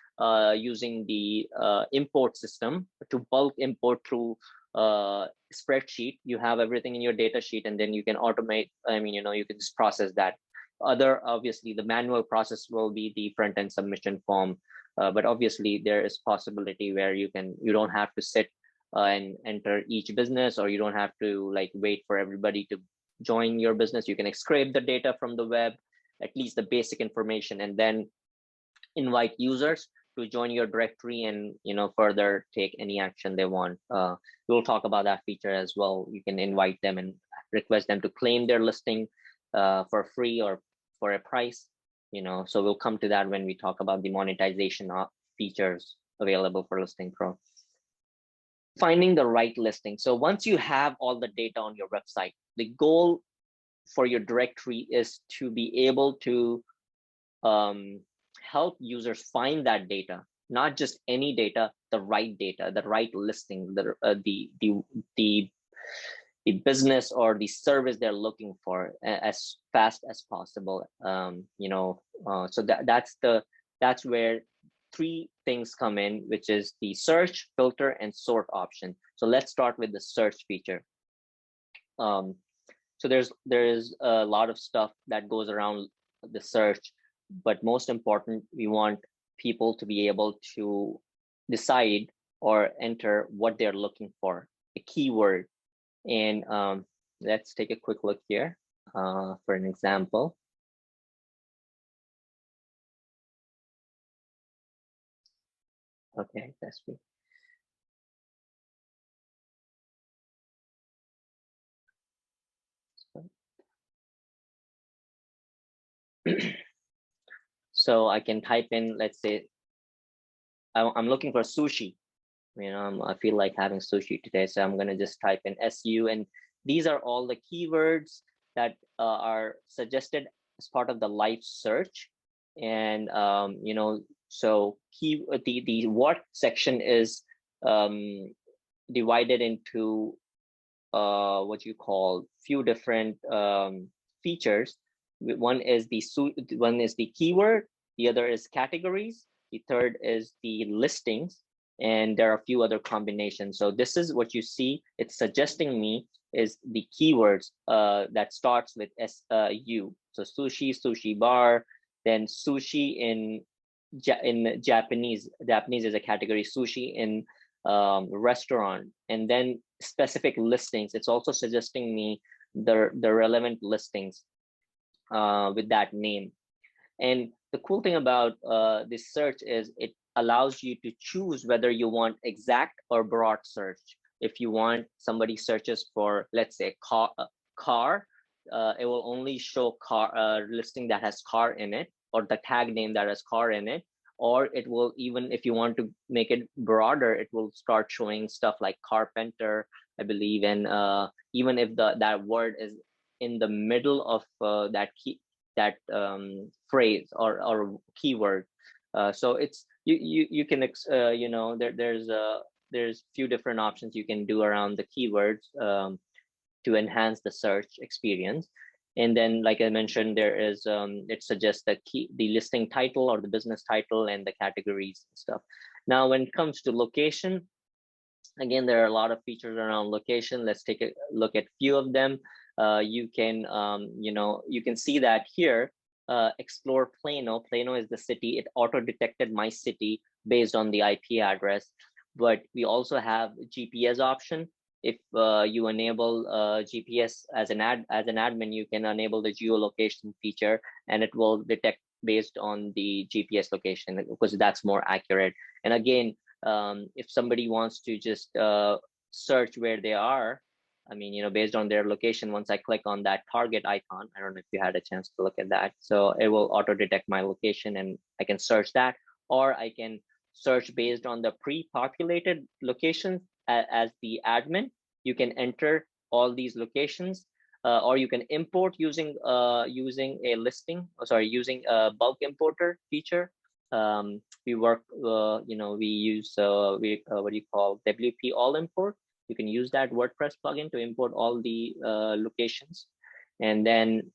using the import system to bulk import through spreadsheet. You have everything in your data sheet, and then you can automate. I mean, you can just process that. Obviously, the manual process will be the front-end submission form, but obviously there is possibility where you don't have to sit and enter each business, or you don't have to like wait for everybody to join your business. You can scrape the data from the web, at least the basic information, and then invite users to join your directory and further take any action they want. We'll talk about that feature as well. You can invite them and request them to claim their listing for free or for a price. So we'll come to that when we talk about the monetization features available for ListingPro. Finding the right listing. So once you have all the data on your website, the goal for your directory is to be able to help users find that data, not just any data, the right listing, the business or the service they're looking for as fast as possible. So that's where three things come in, which is the search, filter, and sort option. So let's start with the search feature. So there's a lot of stuff that goes around the search, but most important, we want people to be able to decide or enter what they're looking for, a keyword. And let's take a quick look here for an example. Okay, that's me. So I can type in, let's say, I'm looking for sushi. You know, I feel like having sushi today, so I'm gonna just type in SU, and these are all the keywords that are suggested as part of the live search. And you know, so the what section is divided into what you call few different features. One is the keyword, the other is categories, the third is the listings, and there are a few other combinations. So this is what you see. It's suggesting me is the keywords that starts with SU. So sushi, sushi bar, then sushi in Japanese. Japanese is a category, sushi in restaurant, and then specific listings. It's also suggesting me the relevant listings with that name. And the cool thing about this search is it allows you to choose whether you want exact or broad search. If you want, somebody searches for, let's say, car, it will only show car listing that has car in it, or the tag name that has car in it. Or it will, even if you want to make it broader, it will start showing stuff like carpenter, I believe. And even if that word is in the middle of that phrase or keyword, so it's you can you know, there's few different options you can do around the keywords to enhance the search experience. And then, like I mentioned, there is it suggests the listing title or the business title and the categories and stuff. Now, when it comes to location, again, there are a lot of features around location. Let's take a look at few of them. You can you know, you can see that here. Explore Plano. Plano is the city. It auto detected my city based on the IP address. But we also have GPS option. If you enable GPS as an admin, you can enable the geolocation feature, and it will detect based on the GPS location, because that's more accurate. And again, if somebody wants to just search where they are, I mean, you know, based on their location, once I click on that target icon, I don't know if you had a chance to look at that. So it will auto detect my location and I can search that, or I can search based on the pre-populated locations as the admin. You can enter all these locations, or you can import using using a using a bulk importer feature. We work, you know, we use what do you call, WP all import. You can use that WordPress plugin to import all the locations. And then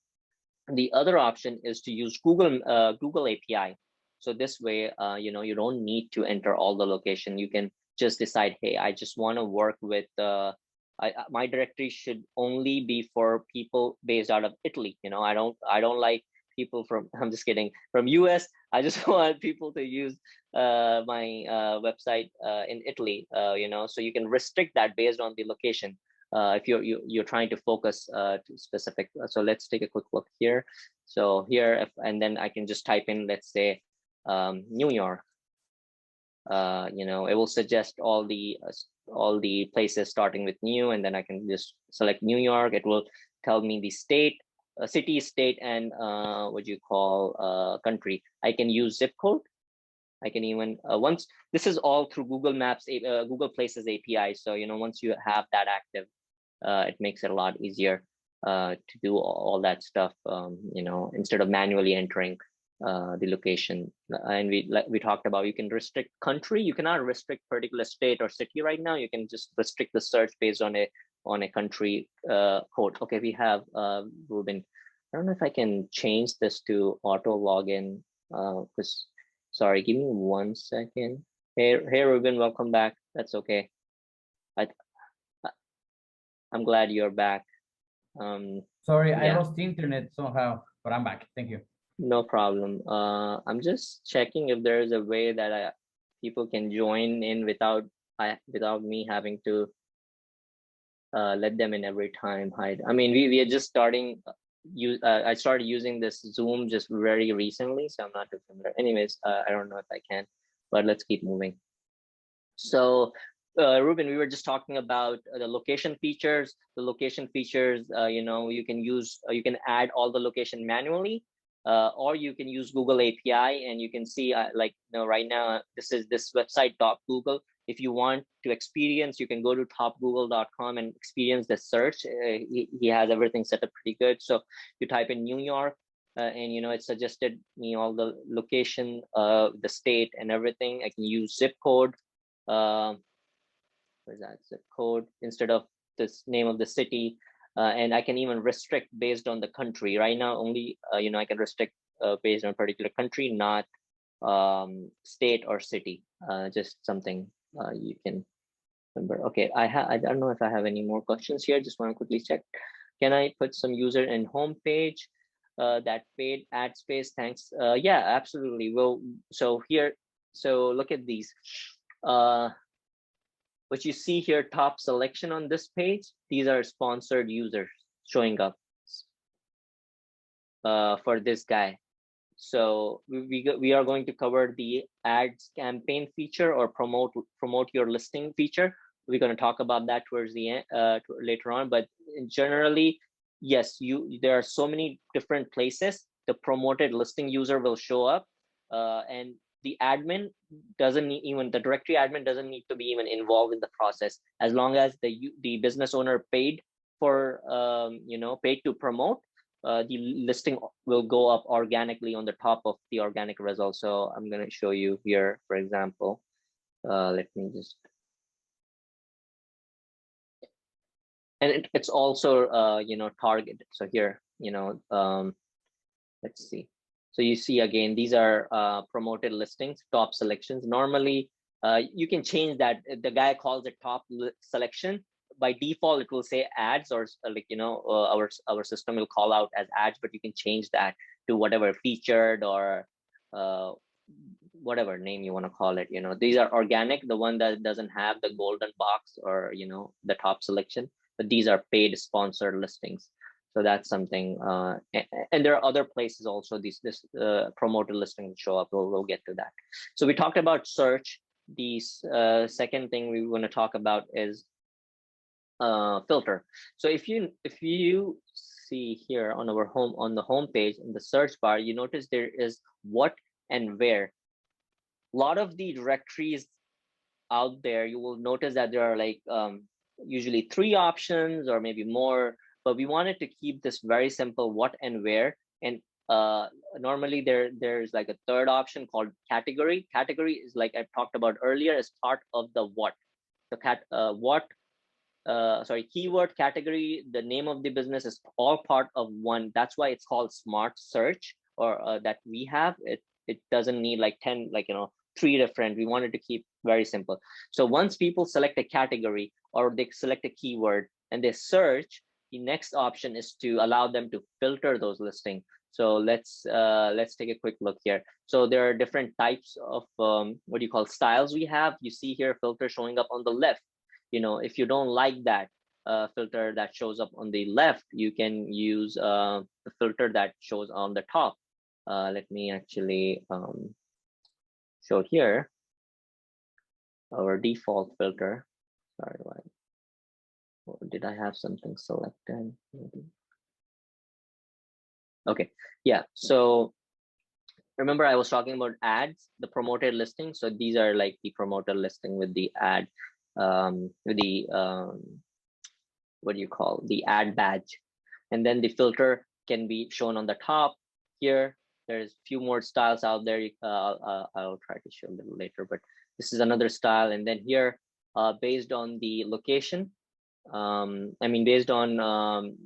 the other option is to use Google API. So this way, you know, you don't need to enter all the location. You can just decide, hey, I just want to work with my directory should only be for people based out of Italy. You know, I don't like people from, I'm just kidding, from US. I just want people to use my website in Italy. You know, so you can restrict that based on the location. If you're trying to focus to specific. So let's take a quick look here. So here, and then I can just type in, let's say, New York. You know, it will suggest all the places starting with new, and then I can just select New York. It will tell me the state, city, state, and what you call country. I can use zip code. I can even once this is all through Google Maps, Google Places API. So you know, once you have that active, it makes it a lot easier to do all that stuff. You know, instead of manually entering the location. And we talked about, you can restrict country. You cannot restrict particular state or city right now. You can just restrict the search based on a country code. Okay, we have Ruben. I don't know if I can change this to auto login. Because sorry, give me 1 second. Hey Ruben, welcome back. That's okay. I'm glad you're back. Sorry, yeah. I lost the internet somehow, but I'm back. Thank you. No problem. I'm just checking if there is a way that people can join in without me having to let them in every time. I mean, we are just starting. I started using this Zoom just very recently, so I'm not too familiar. Anyways, I don't know if I can, but let's keep moving. So, Ruben, we were just talking about the location features. The location features, you know, you can use, you can add all the location manually. or you can use Google API, and you can see like right now this is this website Google. If you want to experience, you can go to topgoogle.com and experience the search. He has everything set up pretty good. So you type in New York, and it suggested me all the location, the state, and everything. I can use zip code. Where's that zip code instead of this name of the city? And I can even restrict based on the country. Right now, only I can restrict based on a particular country, not state or city. Just something you can remember. Okay, I don't know if I have any more questions here. Just want to quickly check. Can I put some user in home page? That paid ad space, thanks. Yeah, absolutely. Well, so here, so look at these. What you see here, top selection on this page, these are sponsored users showing up for this guy. So we are going to cover the ads campaign feature or promote your listing feature. We're going to talk about that towards the end later on. But generally, yes, there are so many different places the promoted listing user will show up, and the admin doesn't even, the directory admin doesn't need to be even involved in the process, as long as the business owner paid for paid to promote. The listing will go up organically on the top of the organic results. So I'm going to show you here, for example. Let me just, and it's also targeted. So here, let's see. So you see again, these are promoted listings, top selections. Normally, you can change that. The guy calls it top selection. By default, it will say ads, or our system will call out as ads, but you can change that to whatever featured or whatever name you want to call it. These are organic, the one that doesn't have the golden box or the top selection, but these are paid sponsored listings. So that's something, and there are other places also this promoted listing show up. We'll get to that. So we talked about search. The second thing we want to talk about is filter. So if you see here on the home page in the search bar, you notice there is what and where. A lot of the directories out there, you will notice that there are like usually 3 options or maybe more. But we wanted to keep this very simple, what and where. And normally there's like a third option called category. Category is, like I talked about earlier, is part of the what. The keyword, category, the name of the business is all part of one. That's why it's called smart search, or that we have. It doesn't need like 10, 3 different. We wanted to keep very simple. So once people select a category or they select a keyword and they search, the next option is to allow them to filter those listings. So let's take a quick look here. So there are different types of what do you call styles we have. You see here filter showing up on the left. If you don't like that filter that shows up on the left, you can use the filter that shows on the top. Let me actually show here our default filter. Sorry, why? Did I have something selected? Maybe. Okay, yeah. So remember I was talking about ads, the promoted listing. So these are like the promoted listing with the ad, with the what do you call, the ad badge, and then the filter can be shown on the top here. There's a few more styles out there. I'll try to show a little later, but this is another style. And then here, based on the location. Based on,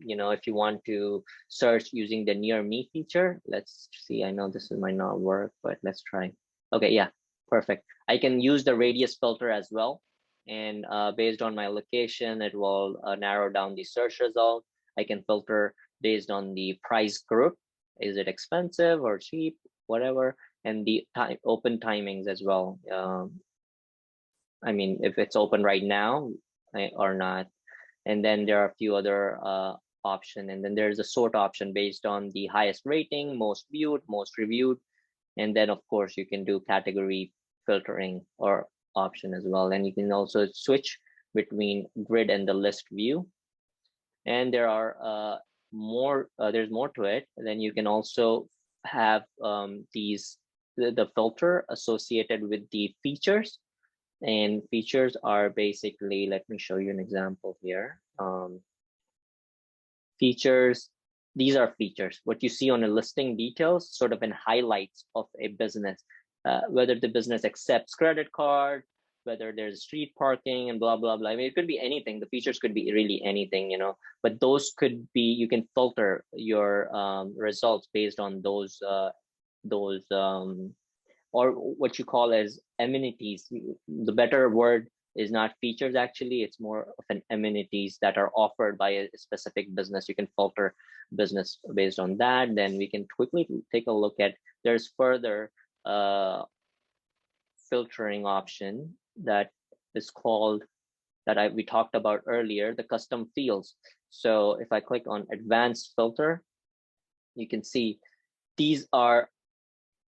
if you want to search using the near me feature, let's see, I know this might not work, but let's try. Okay, yeah, perfect. I can use the radius filter as well. And based on my location, it will narrow down the search result. I can filter based on the price group. Is it expensive or cheap, whatever, and the open timings as well. If it's open right now or not. And then there are a few other options. And then there's a sort option based on the highest rating, most viewed, most reviewed. And then, of course, you can do category filtering or option as well. And you can also switch between grid and the list view. And there are there's more to it. And then you can also have the filter associated with the features. And features are basically, let me show you an example here. Features, these are features. What you see on a listing details, sort of in highlights of a business, whether the business accepts credit card, whether there's street parking and blah, blah, blah. I mean, it could be anything. The features could be really anything, you know, but those could be, you can filter your results based on those or what you call as amenities. The better word is not features, actually, it's more of an amenities that are offered by a specific business. You can filter business based on that. Then we can quickly take a look at, there's further filtering option that is called, that we talked about earlier, the custom fields. So if I click on advanced filter, you can see these are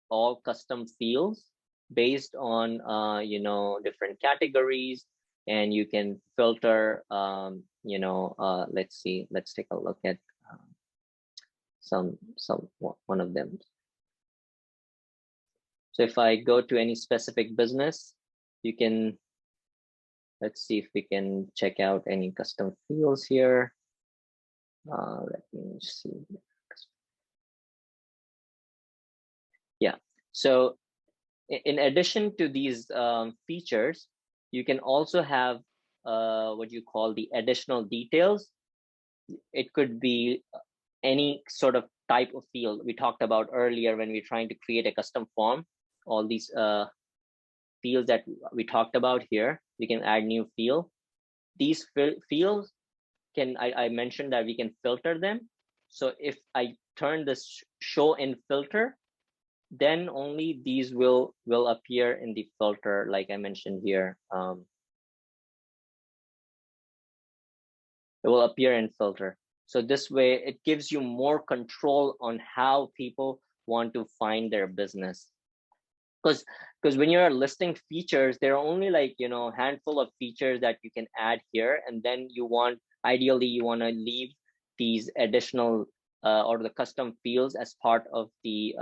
all custom fields based on you know, different categories, and you can filter you know, let's see, let's take a look at one of them. So if I go to any specific business, you can, let's see if we can check out any custom fields here. Let me see. Yeah, so in addition to these features, you can also have what you call the additional details. It could be any sort of type of field we talked about earlier when we're trying to create a custom form. All these fields that we talked about here, we can add new field. These fields can, I mentioned that we can filter them. So if I turn this show in filter, then only these will appear in the filter, like I mentioned here. It will appear in filter. So this way, it gives you more control on how people want to find their business. Because when you're listing features, there are only, like, you know, handful of features that you can add here, and then you want, ideally you want to leave these additional or the custom fields as part of the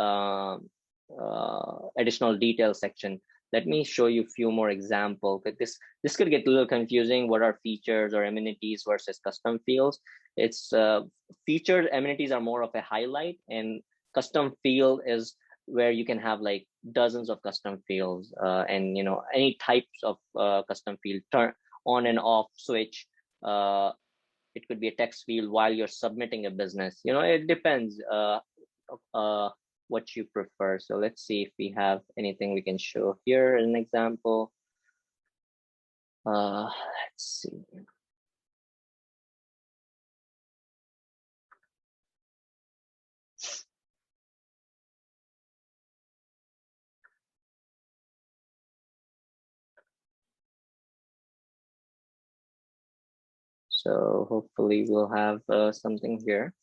additional detail section. Let me show you a few more examples, because this could get a little confusing. What are features or amenities versus custom fields? It's featured amenities are more of a highlight, and custom field is where you can have like dozens of custom fields, and you know, any types of custom field, turn on and off switch. It could be a text field while you're submitting a business. You know, it depends what you prefer. So let's see if we have anything we can show here. An example. Let's see. So hopefully we'll have something here.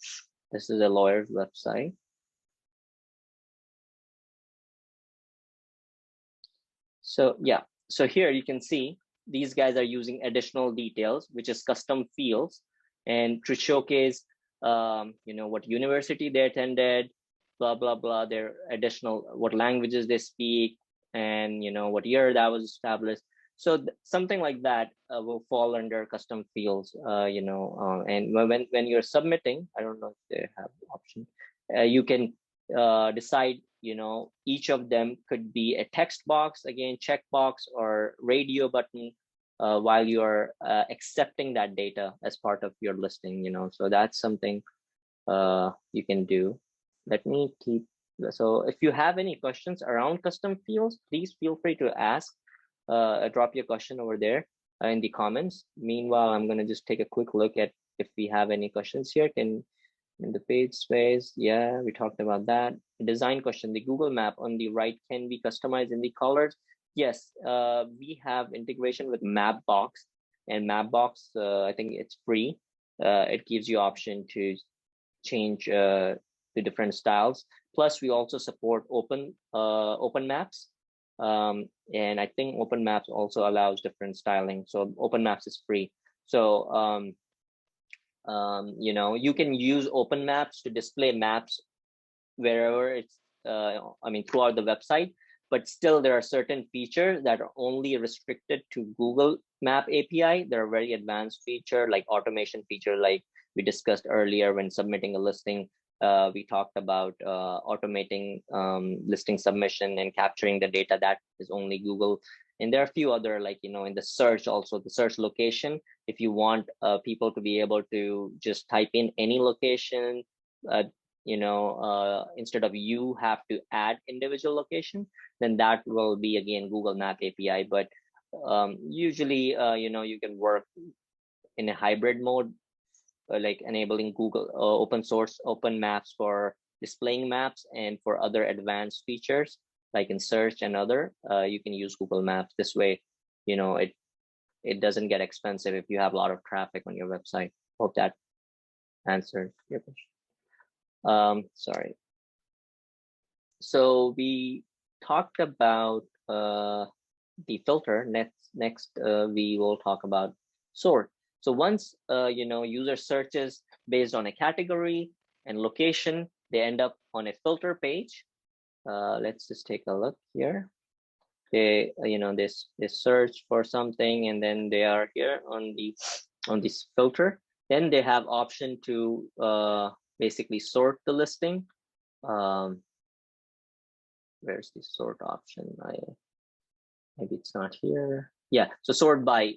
This is a lawyer's website. So yeah, so here you can see these guys are using additional details, which is custom fields, and to showcase you know, what university they attended, blah blah blah, their additional, what languages they speak, and you know, what year that was established. So something like that will fall under custom fields, you know, and when you're submitting, I don't know if they have the option, you can decide, you know, each of them could be a text box, again, checkbox, or radio button while you're accepting that data as part of your listing, you know. So that's something you can do. Let me keep, so if you have any questions around custom fields, please feel free to ask. Drop your question over there in the comments. Meanwhile, I'm going to just take a quick look at if we have any questions here. Can, in the page space, yeah, we talked about that. Design question, the Google map on the right can be customized in the colors. Yes, we have integration with Mapbox, and Mapbox, I think it's free. It gives you option to change the different styles. Plus, we also support open maps. And I think open maps also allows different styling. So open maps is free. So you know, you can use open maps to display maps wherever it's, I mean, throughout the website, but still there are certain features that are only restricted to Google Map API. There are very advanced feature like automation feature, like we discussed earlier when submitting a listing. We talked about automating listing submission and capturing the data that is only Google. And there are a few other, like, you know, in the search, also the search location, if you want people to be able to just type in any location, you know, instead of you have to add individual location, then that will be again Google Map API. But usually, you know, you can work in a hybrid mode, like enabling Google open source open maps for displaying maps, and for other advanced features like in search and other, you can use Google Maps. This way, you know, it doesn't get expensive if you have a lot of traffic on your website. Hope that answered your question. Sorry. So we talked about the filter. Next, we will talk about sort. So once you know, user searches based on a category and location, they end up on a filter page. Let's just take a look here. They, you know, they search for something, and then they are here on this filter. Then they have option to basically sort the listing. Where's the sort option? Maybe it's not here. Yeah, so sort by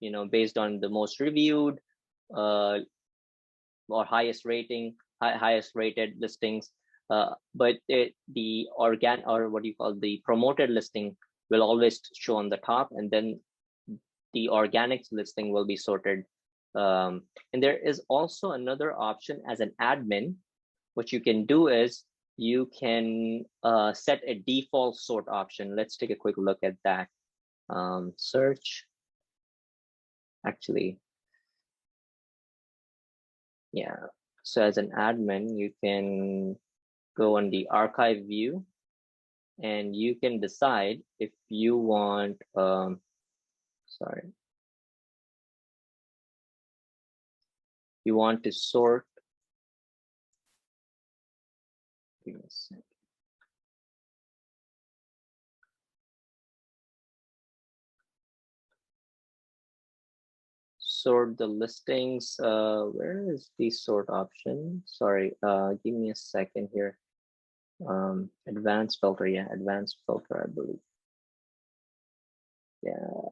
you know, based on the most reviewed or highest rating, highest rated listings. But the organic, or what do you call, the promoted listing will always show on the top, and then the organic listing will be sorted. And there is also another option as an admin. What you can do is you can set a default sort option. Let's take a quick look at that. Search. Actually, yeah. So as an admin, you can go on the archive view, and you can decide if you want, you want to sort. Give me a second. Sort the listings. Where is the sort option? Sorry, give me a second here. Advanced filter, yeah, advanced filter, I believe. Yeah.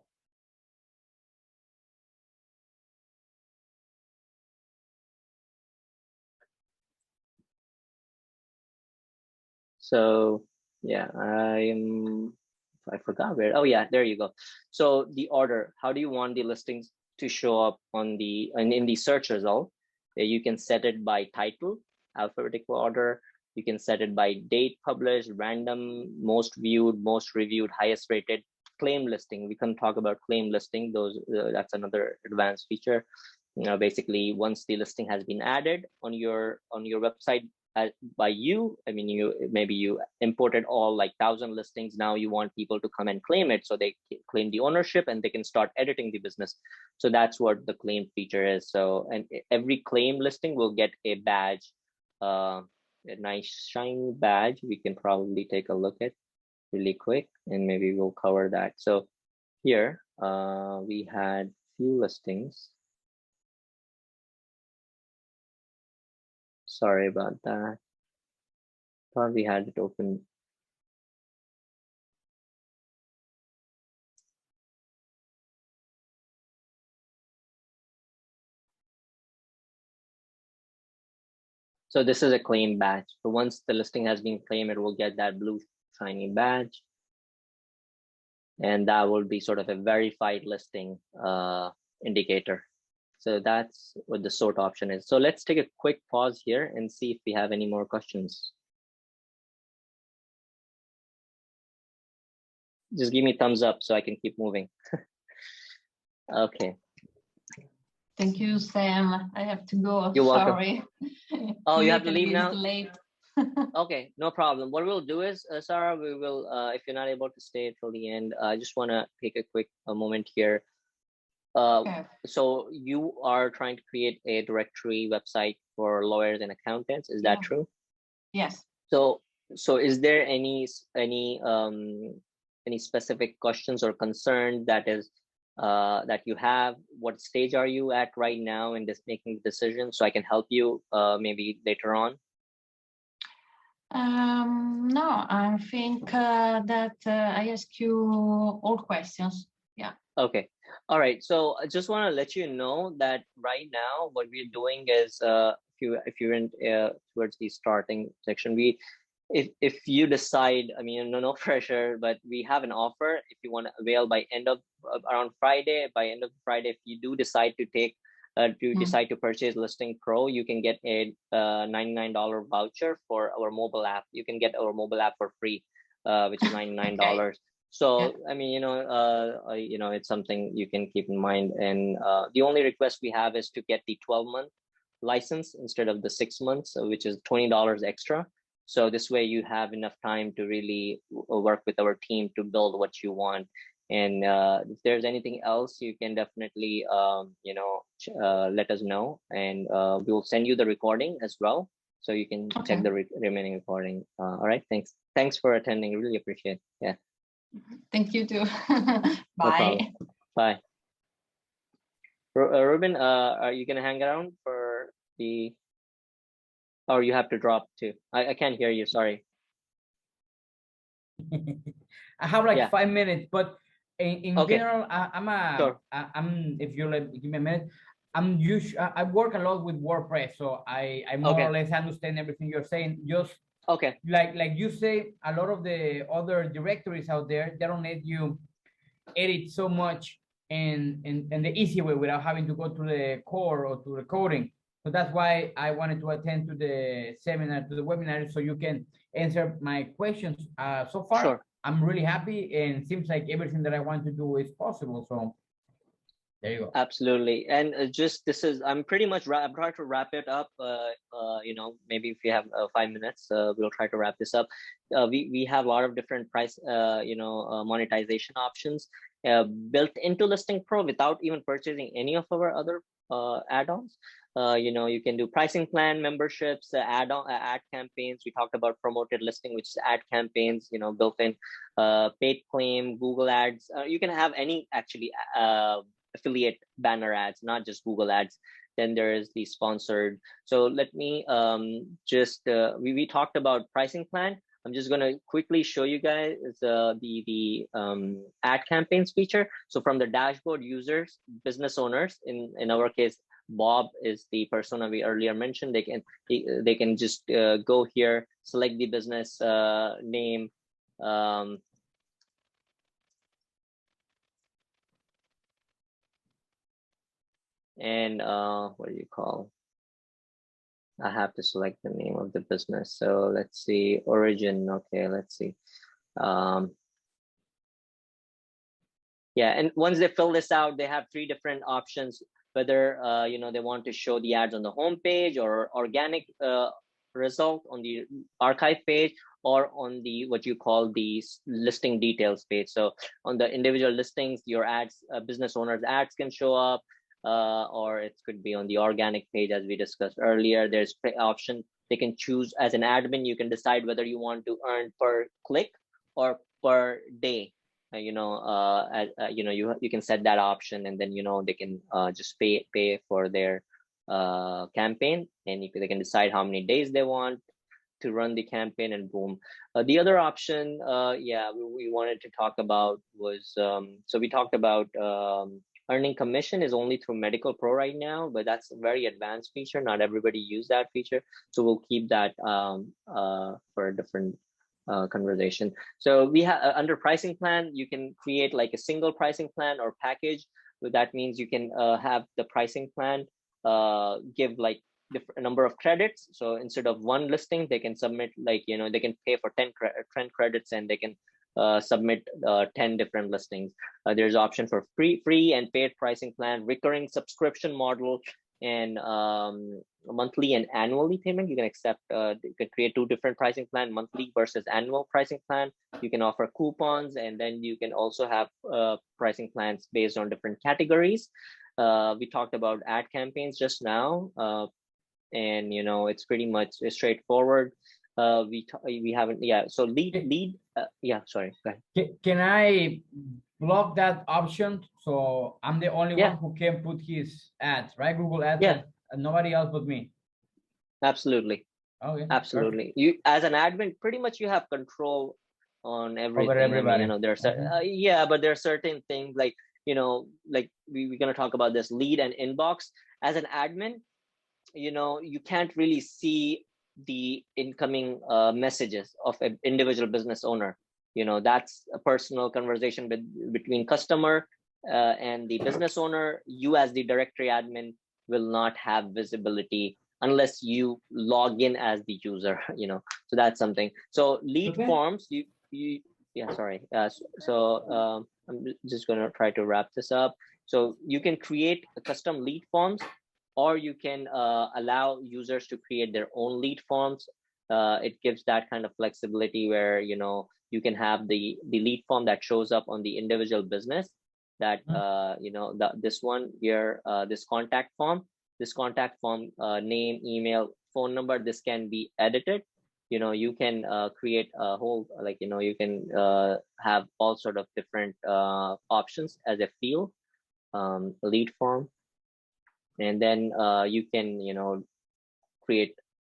So yeah, I forgot where. Oh yeah, there you go. So the order, how do you want the listings to show up on the, and in the search result? You can set it by title, alphabetical order. You can set it by date published, random, most viewed, most reviewed, highest rated, claim listing. We can talk about claim listing. Those that's another advanced feature. You know, basically, once the listing has been added on your website by you, I mean, maybe you imported all like 1,000 listings. Now you want people to come and claim it, so they claim the ownership and they can start editing the business. So that's what the claim feature is. So, and every claim listing will get a badge, a nice shiny badge. We can probably take a look at really quick, and maybe we'll cover that. So here we had few listings. Sorry about that. Thought we had it open. So this is a claim badge. So once the listing has been claimed, it will get that blue shiny badge. And that will be sort of a verified listing indicator. So that's what the sort option is. So let's take a quick pause here and see if we have any more questions. Just give me thumbs up so I can keep moving. Okay. Thank you, Sam. I have to go. You're welcome. Sorry. Oh, you have to leave It's now? late. Okay, no problem. What we'll do is, Sarah, we will, if you're not able to stay till the end, I just want to take a quick moment here. Okay. So you are trying to create a directory website for lawyers and accountants. Is that true? Yes. So is there any specific questions or concern that you have? What stage are you at right now in this making the decision, so I can help you maybe later on? No, I think that I ask you all questions. Yeah. Okay. All right. So I just want to let you know that right now what we're doing is if you're in towards the starting section, if you decide, I mean, no pressure, but we have an offer. If you want to avail by end of around Friday, by end of Friday, if you do decide to take decide to purchase ListingPro, you can get a $99 voucher for our mobile app. You can get our mobile app for free, which is $99. Okay. So Yeah. I mean, it's something you can keep in mind. And the only request we have is to get the 12-month license instead of the 6 months, which is $20 extra. So this way you have enough time to really work with our team to build what you want. And if there's anything else, you can definitely, let us know, and we will send you the recording as well, so you can check the remaining recording. All right, thanks for attending. Really appreciate it. Yeah. Thank you too. Bye. Bye. Bye. Ruben, are you gonna hang around for the? Or you have to drop too? I can't hear you. Sorry. I have like Yeah. 5 minutes, but in Okay. general, Sure. I'm if you give me a minute, I work a lot with WordPress, so I more or less understand everything you're saying. Just okay, like you say, a lot of the other directories out there, they don't let you edit so much in the easy way without having to go to the core or to the coding. So that's why I wanted to attend to the seminar, to the webinar, so you can answer my questions. So far, sure. I'm really happy, and seems like everything that I want to do is possible. So there you go. Absolutely. And I'm pretty much I'm trying to wrap it up. Maybe if you have 5 minutes, we'll try to wrap this up. We have a lot of different price, monetization options built into ListingPro without even purchasing any of our other add-ons. You can do pricing plan, memberships, add-on ad campaigns. We talked about promoted listing, which is ad campaigns, built in, paid claim, Google ads. You can have any actually affiliate banner ads, not just Google ads. Then there is the sponsored. So let me we talked about pricing plan. I'm just going to quickly show you guys the ad campaigns feature. So from the dashboard, users, business owners, in our case, Bob is the persona we earlier mentioned. They can just go here, select the business name, and what do you call? I have to select the name of the business. So let's see, origin. Okay, let's see. Yeah, and once they fill this out, they have 3 different options, whether they want to show the ads on the home page, or organic result on the archive page, or on the what you call the listing details page. So on the individual listings, your ads, business owners ads can show up, or it could be on the organic page, as we discussed earlier. There's option they can choose. As an admin, you can decide whether you want to earn per click or per day. You can set that option, and then they can just pay for their campaign, and they can decide how many days they want to run the campaign, and boom. The other option, we wanted to talk about was, so we talked about earning commission is only through MedicalPro right now, but that's a very advanced feature. Not everybody use that feature, so we'll keep that for a different conversation. So we have under pricing plan, you can create like a single pricing plan or package. That means you can have the pricing plan give like different number of credits. So instead of 1 listing, they can submit they can pay for 10 credits, and they can submit 10 different listings. There's option for free and paid pricing plan, recurring subscription model, and monthly and annually payment. You can accept, you can create 2 different pricing plan, monthly versus annual pricing plan. You can offer coupons, and then you can also have pricing plans based on different categories. We talked about ad campaigns just now, and it's pretty much straightforward. we haven't. Yeah. So lead. Yeah. Sorry. Go ahead. Can I block that option so I'm the only one who can put his ads, right? Google ads, and nobody else but me. Absolutely. Okay. Absolutely. Perfect. You, as an admin, pretty much you have control on everything. Over everybody. I mean, there are but there are certain things like, like we're going to talk about this lead and inbox. As an admin, you can't really see the incoming messages of an individual business owner. That's a personal conversation between customer and the business owner. You as the directory admin will not have visibility unless you log in as the user. So that's something. So lead forms, sorry. I'm just going to try to wrap this up. So you can create a custom lead forms, or you can allow users to create their own lead forms. It gives that kind of flexibility where you can have the lead form that shows up on the individual business, that this one here, this contact form, name, email, phone number, this can be edited. You can create a whole, you can have all sort of different options as a field, lead form. And then you can create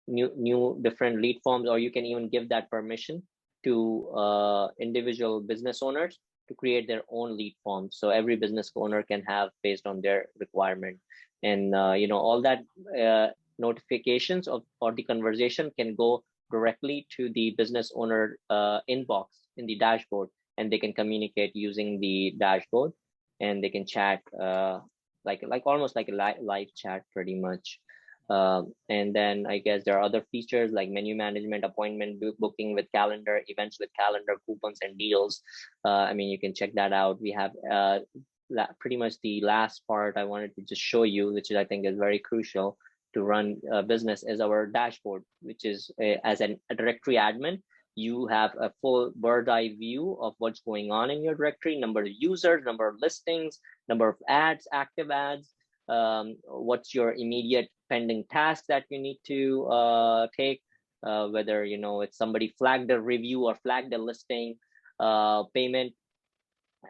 new different lead forms, or you can even give that permission to individual business owners to create their own lead forms, so every business owner can have based on their requirement. And all that notifications or the conversation can go directly to the business owner inbox in the dashboard, and they can communicate using the dashboard, and they can chat like almost like a live chat pretty much. And then I guess there are other features like menu management, appointment booking with calendar, events with calendar, coupons and deals. I mean, you can check that out. We have pretty much the last part I wanted to just show you, which I think is very crucial to run a business, is our dashboard, which is as a directory admin, you have a full bird's eye view of what's going on in your directory: number of users, number of listings, number of ads, active ads, what's your immediate pending task that you need to take, whether it's somebody flagged a review or flagged a listing, payment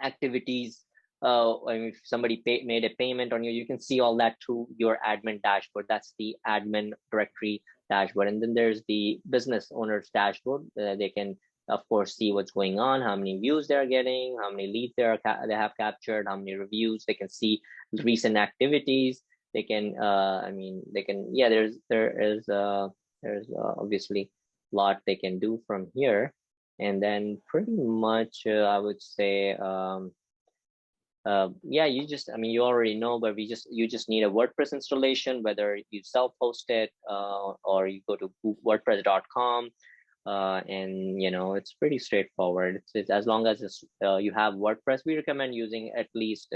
activities. If somebody made a payment on you can see all that through your admin dashboard. That's the admin directory dashboard. And then there's the business owner's dashboard. They can, of course, see what's going on, how many views they're getting, how many leads they have captured, how many reviews. They can see recent activities. They can, there's obviously a lot they can do from here. And then pretty much, I would say, you already know, but you just need a WordPress installation, whether you self-host it or you go to WordPress.com, and it's pretty straightforward. It's as long as you have WordPress. We recommend using at least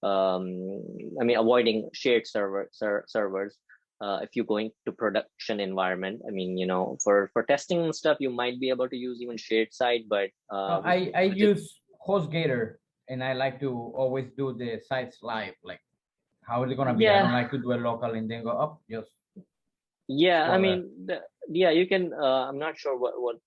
avoiding shared servers if you're going to production environment. I mean, for testing and stuff, you might be able to use even shared site, but I use HostGator. And I like to always do the sites live. Like, how is it gonna be? I don't like to do it local and then go up. Just you can. I'm not sure what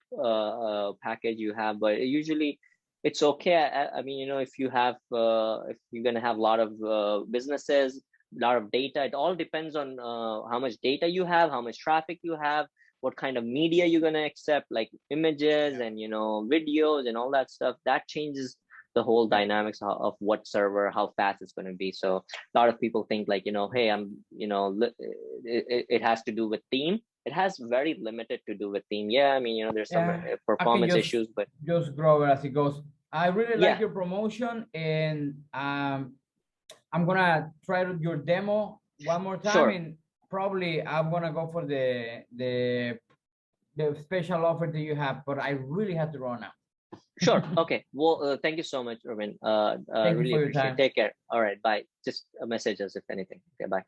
package you have, but usually it's okay. I mean, if you have, if you're gonna have a lot of businesses, a lot of data, it all depends on how much data you have, how much traffic you have, what kind of media you're gonna accept, like images and videos and all that stuff. That changes the whole dynamics of what server, how fast it's going to be. So a lot of people think like, hey, it has to do with theme. It has very limited to do with theme. Yeah, I mean, there's some performance issues, but just grow it as it goes. I really like your promotion, and I'm gonna try your demo one more time, and probably I'm gonna go for the special offer that you have, but I really have to run now. Sure. Okay. Well, thank you so much, Robin. Really appreciate it. Take care. All right. Bye. Just message us if anything. Okay. Bye.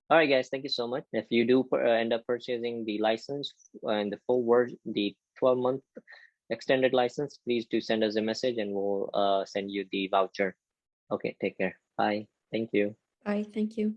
All right, guys. Thank you so much. If you do end up purchasing the license and the full version, the 12-month extended license, please do send us a message and we'll send you the voucher. Okay. Take care. Bye. Thank you. Bye. Thank you.